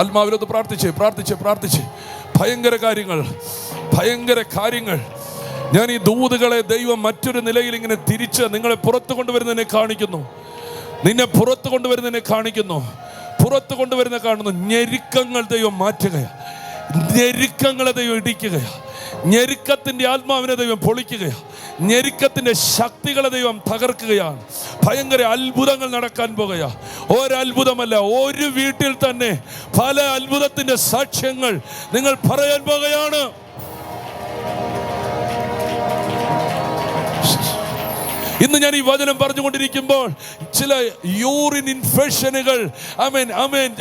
ആത്മാവിലൊന്ന് പ്രാർത്ഥിച്ച് പ്രാർത്ഥിച്ച് പ്രാർത്ഥിച്ച്. ഭയങ്കര കാര്യങ്ങൾ, ഭയങ്കര കാര്യങ്ങൾ. ഞാൻ ഈ ദൂതുകളെ ദൈവം മറ്റൊരു നിലയിൽ ഇങ്ങനെ തിരിച്ച് നിങ്ങളെ പുറത്തു കൊണ്ടുവരുന്നതിനെ കാണിക്കുന്നു, നിന്നെ പുറത്തു കൊണ്ടുവരുന്നതിനെ കാണിക്കുന്നു, പുറത്തു കൊണ്ടുവരുന്ന കാണുന്നു. ഞെരുക്കങ്ങൾ ദൈവം മാറ്റുകയാണ്, ഞെരുക്കങ്ങളെ ദൈവം ഇടിക്കുകയാണ്, ഞെരുക്കത്തിന്റെ ആത്മാവിനെ ദൈവം പൊളിക്കുകയാണ്. ഞെരുക്കത്തിന്റെ ശക്തികളെ ദൈവം തകർക്കുകയാണ്. ഭയങ്കര അത്ഭുതങ്ങൾ നടക്കാൻ പോകുകയാ. ഒരത്ഭുതമല്ല, ഒരു വീട്ടിൽ തന്നെ പല അത്ഭുതത്തിന്റെ സാക്ഷ്യങ്ങൾ നിങ്ങൾ പറയാൻ പോകുകയാണ്. ഇന്ന് ഞാൻ ഈ വചനം പറഞ്ഞുകൊണ്ടിരിക്കുമ്പോൾ ചില യൂറിൻ ഇൻഫെക്ഷനുകൾ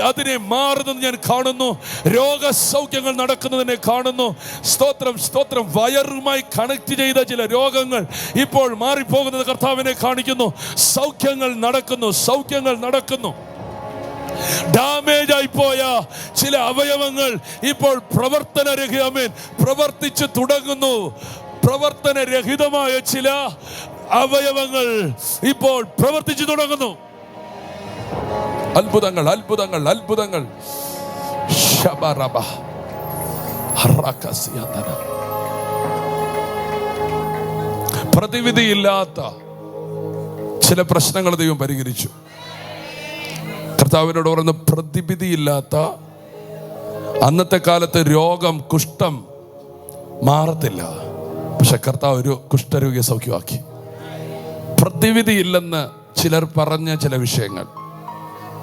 അതിനെ മാറുന്നത് ഞാൻ കാണുന്നു. രോഗസൗഖ്യങ്ങൾ നടക്കുന്നതിനെ കാണുന്നു. സ്തോത്രം, സ്തോത്രം. വയറുമായി കണക്ട് ചെയ്ത ചില രോഗങ്ങൾ ഇപ്പോൾ മാറിപ്പോകുന്നത് കർത്താവിനെ കാണിക്കുന്നു. സൗഖ്യങ്ങൾ നടക്കുന്നു, സൗഖ്യങ്ങൾ നടക്കുന്നു. ഡാമേജ് ആയിപ്പോയ ചില അവയവങ്ങൾ ഇപ്പോൾ പ്രവർത്തിച്ചു തുടങ്ങുന്നു. പ്രവർത്തനരഹിതമായ ചില അവയവങ്ങൾ ഇപ്പോൾ പ്രവർത്തിച്ചു തുടങ്ങുന്നു. അത്ഭുതങ്ങൾ, അത്ഭുതങ്ങൾ, അത്ഭുതങ്ങൾ. പ്രതിവിധിയില്ലാത്ത ചില പ്രശ്നങ്ങൾ ദൈവം പരിഹരിച്ചു. കർത്താവിനോട് പറയുന്ന പ്രതിവിധിയില്ലാത്ത, അന്നത്തെ കാലത്ത് രോഗം, കുഷ്ഠം മാറത്തില്ല. പക്ഷെ കർത്താവ് ഒരു കുഷ്ഠരോഗിയെ സൗഖ്യമാക്കി. പ്രതിവിധിയില്ലെന്ന് ചിലർ പറഞ്ഞ ചില വിഷയങ്ങൾ,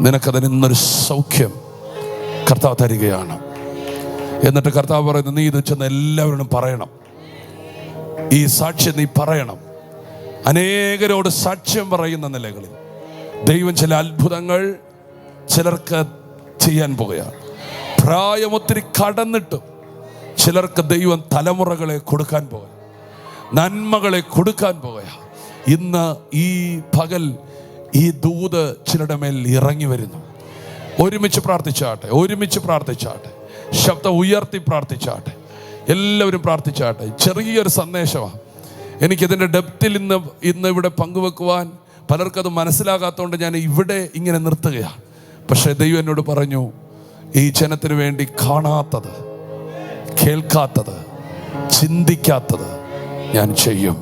നിനക്കതിൽ നിന്നൊരു സൗഖ്യം കർത്താവ് തരികയാണ്. എന്നിട്ട് കർത്താവ് പറയുന്നു, നീ ഇത് ചെന്ന് എല്ലാവരോടും പറയണം. ഈ സാക്ഷ്യം നീ പറയണം. അനേകരോട് സാക്ഷ്യം പറയുന്ന നിലകളിൽ ദൈവം ചില അത്ഭുതങ്ങൾ ചിലർക്ക് ചെയ്യാൻ പോകുകയാണ്. പ്രായം ഒത്തിരി കടന്നിട്ടും ചിലർക്ക് ദൈവം തലമുറകളെ കൊടുക്കാൻ പോകുക, നന്മകളെ കൊടുക്കാൻ പോകുക. ഇന്ന് ഈ പകൽ ഈ ദൂത് ചിലരുടെ മേൽ ഇറങ്ങി വരുന്നു. ഒരുമിച്ച് പ്രാർത്ഥിച്ചാട്ടെ, ഒരുമിച്ച് പ്രാർത്ഥിച്ചാട്ടെ, ശബ്ദം ഉയർത്തി പ്രാർത്ഥിച്ചാട്ടെ, എല്ലാവരും പ്രാർത്ഥിച്ചാട്ടെ. ചെറിയൊരു സന്ദേശമാണ്. എനിക്കിതിൻ്റെ ഡെപ്തിൽ ഇന്ന് ഇവിടെ പങ്കുവെക്കുവാൻ പലർക്കത് മനസ്സിലാകാത്തതുകൊണ്ട് ഞാൻ ഇവിടെ ഇങ്ങനെ നിർത്തുകയാണ്. പക്ഷേ ദൈവം എന്നോട് പറഞ്ഞു, ഈ ജനത്തിന് വേണ്ടി കാണാത്തത്, കേൾക്കാത്തത്, ചിന്തിക്കാത്തത് ഞാൻ ചെയ്യും.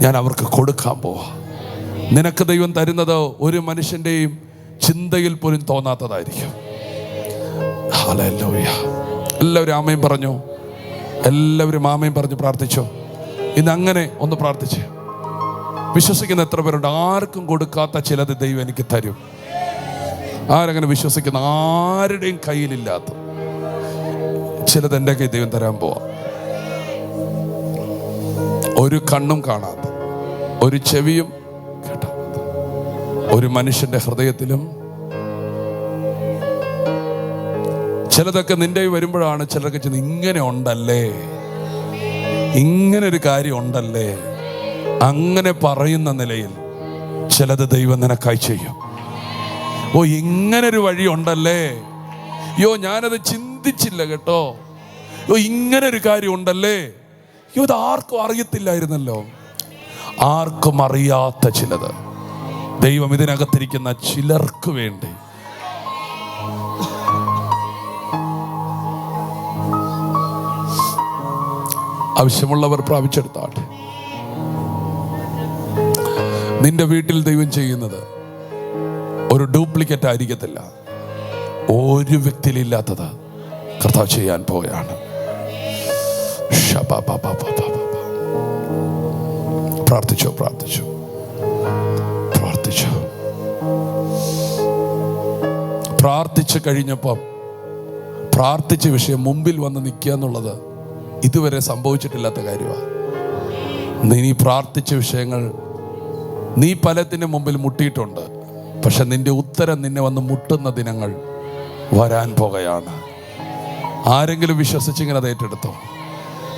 ഞാൻ അവർക്ക് കൊടുക്കാൻ പോവാ. നിനക്ക് ദൈവം തരുന്നത് ഒരു മനുഷ്യൻ്റെയും ചിന്തയിൽ പോലും തോന്നാത്തതായിരിക്കും. ഹല്ലേലൂയ. എല്ലാവരും ആമേൻ പറഞ്ഞു, എല്ലാവരും ആമേൻ പറഞ്ഞു പ്രാർത്ഥിച്ചോ. ഇന്ന് അങ്ങനെ ഒന്ന് പ്രാർത്ഥിച്ച് വിശ്വസിക്കുന്ന എത്ര പേരുണ്ട്? ആർക്കും കൊടുക്കാത്ത ചിലത് ദൈവം എനിക്ക് തരും. ആരങ്ങനെ വിശ്വസിക്കുന്ന? ആരുടെയും കയ്യിലില്ലാത്ത ചിലത് എൻ്റെ കയ്യിൽ ദൈവം തരാൻ പോവാ. ഒരു കണ്ണും കാണാത്ത, ഒരു ചെവിയും കേട്ടാത്ത, ഒരു മനുഷ്യന്റെ ഹൃദയത്തിലും ചിലതൊക്കെ നിന്റെ വരുമ്പോഴാണ് ചിലർക്ക് ചെന്ന് ഇങ്ങനെ ഉണ്ടല്ലേ, ഇങ്ങനെ ഒരു കാര്യം ഉണ്ടല്ലേ, അങ്ങനെ പറയുന്ന നിലയിൽ ചിലത് ദൈവം നിനക്കായി ചെയ്യും. ഓ, ഇങ്ങനൊരു വഴി ഉണ്ടല്ലേ, യോ ഞാനത് ചിന്തിച്ചില്ല കേട്ടോ, യോ ഇങ്ങനൊരു കാര്യം ഉണ്ടല്ലേ, യോ ഇത് ആർക്കും അറിയത്തില്ലായിരുന്നല്ലോ. ആർക്കും അറിയാത്ത ചിലത് ദൈവം ഇതിനകത്തിരിക്കുന്ന ചിലർക്ക് വേണ്ടി ആവശ്യമുള്ളവർ പ്രാപിച്ചെടുത്താട്ടെ. നിന്റെ വീട്ടിൽ ദൈവം ചെയ്യുന്നത് ഒരു ഡ്യൂപ്ലിക്കേറ്റ് ആയിരിക്കത്തില്ല. ഒരു വ്യക്തിയിലില്ലാത്തത് കർത്താവ് ചെയ്യാൻ പോവുകയാണ്. പ്രാർത്ഥിച്ചോ, പ്രാർത്ഥിച്ചോ, പ്രാർത്ഥിച്ചോ. പ്രാർത്ഥിച്ചു കഴിഞ്ഞപ്പം പ്രാർത്ഥിച്ച വിഷയം മുമ്പിൽ വന്ന് നിൽക്കുക എന്നുള്ളത് ഇതുവരെ സംഭവിച്ചിട്ടില്ലാത്ത കാര്യമാണ്. നീ പ്രാർത്ഥിച്ച വിഷയങ്ങൾ നീ പലത്തിൻ്റെ മുമ്പിൽ മുട്ടിയിട്ടുണ്ട്. പക്ഷെ നിന്റെ ഉത്തരം നിന്നെ വന്ന് മുട്ടുന്ന ദിനങ്ങൾ വരാൻ പോകുകയാണ്. ആരെങ്കിലും വിശ്വസിച്ചിങ്ങനെ അത് ഏറ്റെടുത്തോ?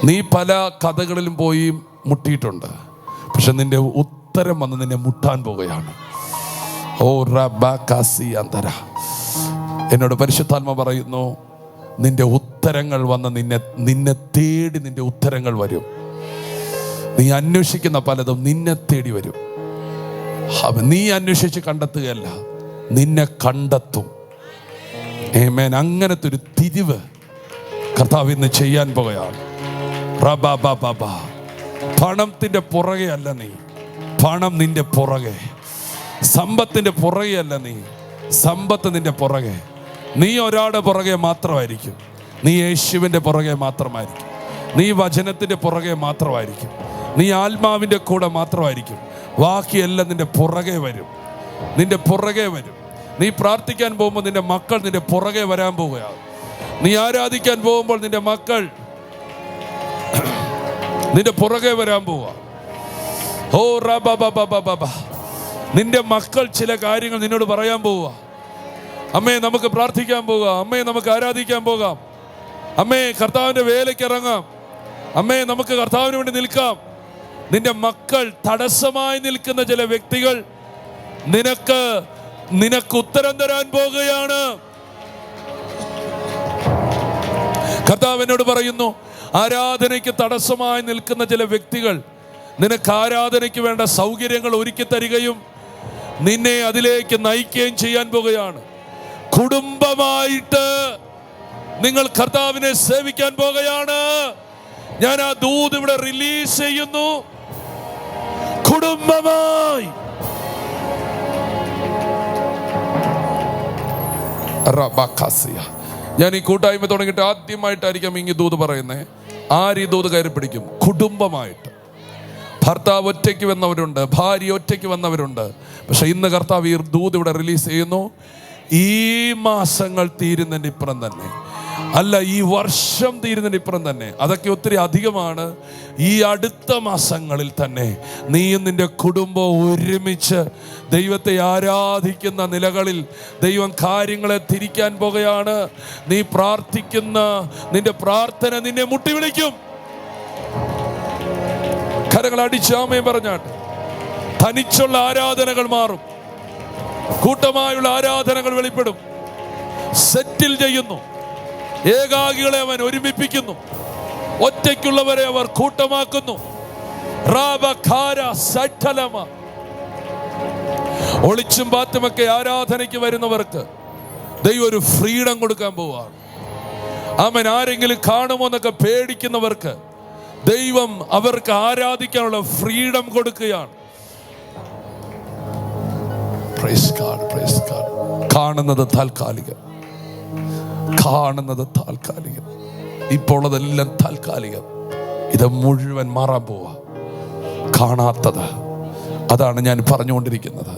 നീ പല കഥകളിലും പോയി മുട്ടിയിട്ടുണ്ട്. പക്ഷെ നിന്റെ ഉത്തരം വന്ന് നിന്നെ മുട്ടാൻ പോകുകയാണ്. ഓ റബാകാസി അന്തര, എന്നോട് പരിശുദ്ധാത്മ പറയുന്നു, നിന്റെ ഉത്തരങ്ങൾ വന്ന് നിന്നെ തേടി നിന്റെ ഉത്തരങ്ങൾ വരും. നീ അന്വേഷിക്കുന്ന പലതും നിന്നെ തേടി വരും. നീ അന്വേഷിച്ച് കണ്ടെത്തുകയല്ല, നിന്നെ കണ്ടെത്തും. ആമേൻ. അങ്ങനത്തെ ഒരു തിരിവ് കർത്താവ് ഇന്ന് ചെയ്യാൻ പോകുകയാണ്. പണത്തിന്റെ പുറകെ അല്ല നീ, പണം നിന്റെ പുറകെ. സമ്പത്തിന്റെ പുറകെ അല്ല നീ, സമ്പത്ത് നിന്റെ പുറകെ. നീ ഒരാളുടെ പുറകെ മാത്രമായിരിക്കും, നീ യേശുവിൻ്റെ പുറകെ മാത്രമായിരിക്കും. നീ വചനത്തിൻ്റെ പുറകെ മാത്രമായിരിക്കും, നീ ആത്മാവിൻ്റെ കൂടെ മാത്രമായിരിക്കും. ബാക്കിയെല്ലാം നിന്റെ പുറകെ വരും, നിന്റെ പുറകെ വരും. നീ പ്രാർത്ഥിക്കാൻ പോകുമ്പോൾ നിന്റെ മക്കൾ നിന്റെ പുറകെ വരാൻ പോവുകയാണ്. നീ ആരാധിക്കാൻ പോകുമ്പോൾ നിന്റെ മക്കൾ നിന്റെ പുറകെ വരാൻ പോവുക. ഓ റബബബബബ, നിന്റെ മക്കൾ ചില കാര്യങ്ങൾ നിന്നോട് പറയാൻ പോവുക. അമ്മേ നമുക്ക് പ്രാർത്ഥിക്കാൻ പോകാം, അമ്മേ നമുക്ക് ആരാധിക്കാൻ പോകാം, അമ്മേ കർത്താവിൻ്റെ വേലയ്ക്ക് ഇറങ്ങാം, അമ്മേ നമുക്ക് കർത്താവിന് വേണ്ടി നിൽക്കാം. നിന്റെ മക്കൾ തടസ്സമായി നിൽക്കുന്ന ചില വ്യക്തികൾ നിനക്ക് ഉത്തരം തരാൻ പോകുകയാണ്. കർത്താവ് എന്നോട് പറയുന്നു, ആരാധനയ്ക്ക് തടസ്സമായി നിൽക്കുന്ന ചില വ്യക്തികൾ നിനക്ക് ആരാധനയ്ക്ക് വേണ്ട സൗകര്യങ്ങൾ ഒരുക്കി തരികയും നിന്നെ അതിലേക്ക് നയിക്കുകയും ചെയ്യാൻ പോകുകയാണ്. കുടുംബമായിട്ട് നിങ്ങൾ കർത്താവിനെ സേവിക്കാൻ പോകുകയാണ്. ഞാൻ ആ ദൂത് ഇവിടെ റിലീസ് ചെയ്യുന്നു. കുടുംബമായി ഞാൻ ഈ കൂട്ടായ്മ തുടങ്ങിയിട്ട് ആദ്യമായിട്ടായിരിക്കും ഈ ദൂത് പറയുന്നത്. ആര് ഈ ദൂത് കയറി പിടിക്കും? കുടുംബമായിട്ട്. ഭർത്താവ് ഒറ്റയ്ക്ക് വന്നവരുണ്ട്, ഭാര്യ ഒറ്റയ്ക്ക് വന്നവരുണ്ട്. പക്ഷെ ഇന്ന് കർത്താവ് ഈ ദൂത് ഇവിടെ റിലീസ് ചെയ്യുന്നു. ഈ മാസങ്ങൾ തീരുന്നതിന് ഇപ്പുറം തന്നെ, അല്ല ഈ വർഷം തീരുന്നതിന് ഇപ്പുറം തന്നെ, അതൊക്കെ ഒത്തിരി അധികമാണ്. ഈ അടുത്ത മാസങ്ങളിൽ തന്നെ നീയും നിന്റെ കുടുംബവും ഒരുമിച്ച് ദൈവത്തെ ആരാധിക്കുന്ന നിലകളിൽ ദൈവം കാര്യങ്ങളെ തിരിക്കാൻ പോകുകയാണ്. നീ പ്രാർത്ഥിക്കുന്ന നിന്റെ പ്രാർത്ഥന നിന്നെ മുട്ടി വിളിക്കും. കരങ്ങൾ അടിച്ചാമയും പറഞ്ഞാട്ട് തനിച്ചുള്ള ആരാധനകൾ മാറും, കൂട്ടമായുള്ള ആരാധനകൾ വെളിപ്പെടും. സെറ്റിൽ ചെയ്യുന്നു, ഏകാഗികളെ അവൻ ഒരുമിപ്പിക്കുന്നു, ഒറ്റയ്ക്കുള്ളവരെ അവർ കൂട്ടമാക്കുന്നു. ഒളിച്ചും പാത്തുമൊക്കെ ആരാധനയ്ക്ക് വരുന്നവർക്ക് ദൈവം ഒരു ഫ്രീഡം കൊടുക്കാൻ പോവാണ്. അവൻ ആരെങ്കിലും കാണുമോ എന്നൊക്കെ പേടിക്കുന്നവർക്ക് ദൈവം അവർക്ക് ആരാധിക്കാനുള്ള ഫ്രീഡം കൊടുക്കുകയാണ്. കാണുന്നത് താൽക്കാലികം, കാണുന്നത് താൽക്കാലികം, ഇപ്പോൾ അതെല്ലാം താൽക്കാലികം. ഇത് മുഴുവൻ മാറാൻ പോവാ. കാണാത്തത്, അതാണ് ഞാൻ പറഞ്ഞുകൊണ്ടിരിക്കുന്നത്.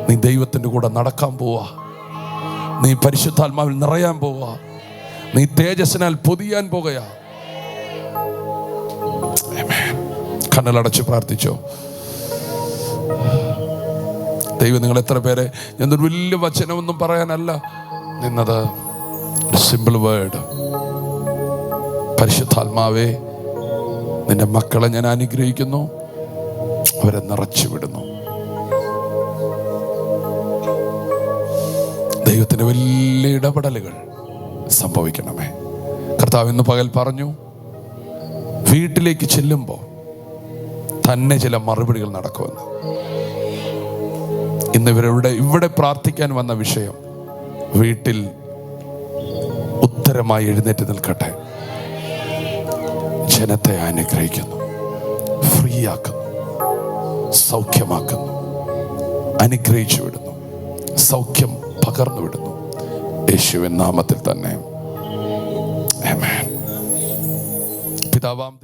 നീ ദൈവത്തിൻ്റെ കൂടെ നടക്കാൻ പോവാ, നീ പരിശുദ്ധാത്മാവിൽ നിറയാൻ പോവാ, നീ തേജസ്സിനാൽ പൊതിയാൻ പോകുകയാ. കണ്ണുകളടച്ച് പ്രാർത്ഥിച്ചോ. ദൈവം നിങ്ങൾ എത്ര പേരെ, ഞാനൊരു വലിയ വചനമൊന്നും പറയാനല്ല നിന്നത്, സിമ്പിൾ വേർഡ്. പരിശുദ്ധാത്മാവേ, നിന്റെ മക്കളെ ഞാൻ അനുഗ്രഹിക്കുന്നു, അവരെ നിറച്ചു വിടുന്നു. ദൈവത്തിന്റെ വലിയ ഇടപെടലുകൾ സംഭവിക്കണമേ. കർത്താവ് ഇന്ന് പകൽ പറഞ്ഞു, വീട്ടിലേക്ക് ചെല്ലുമ്പോൾ തന്നെ ചില മറുപടികൾ നടക്കുമെന്ന്. ഇന്ന് ഇവിടെ പ്രാർത്ഥിക്കാൻ വന്ന വിഷയം വീട്ടിൽ ഉത്തരമായി എഴുന്നേറ്റ് നിൽക്കട്ടെ. ജനത്തെ അനുഗ്രഹിക്കുന്നു, ഫ്രീ ആക്കുന്നു, സൗഖ്യമാക്കുന്നു, അനുഗ്രഹിച്ചു വിടുന്നു, സൗഖ്യം പകർന്നു വിടുന്നു. യേശുവിൻ നാമത്തിൽ തന്നെ ആമേൻ. പിതാവാം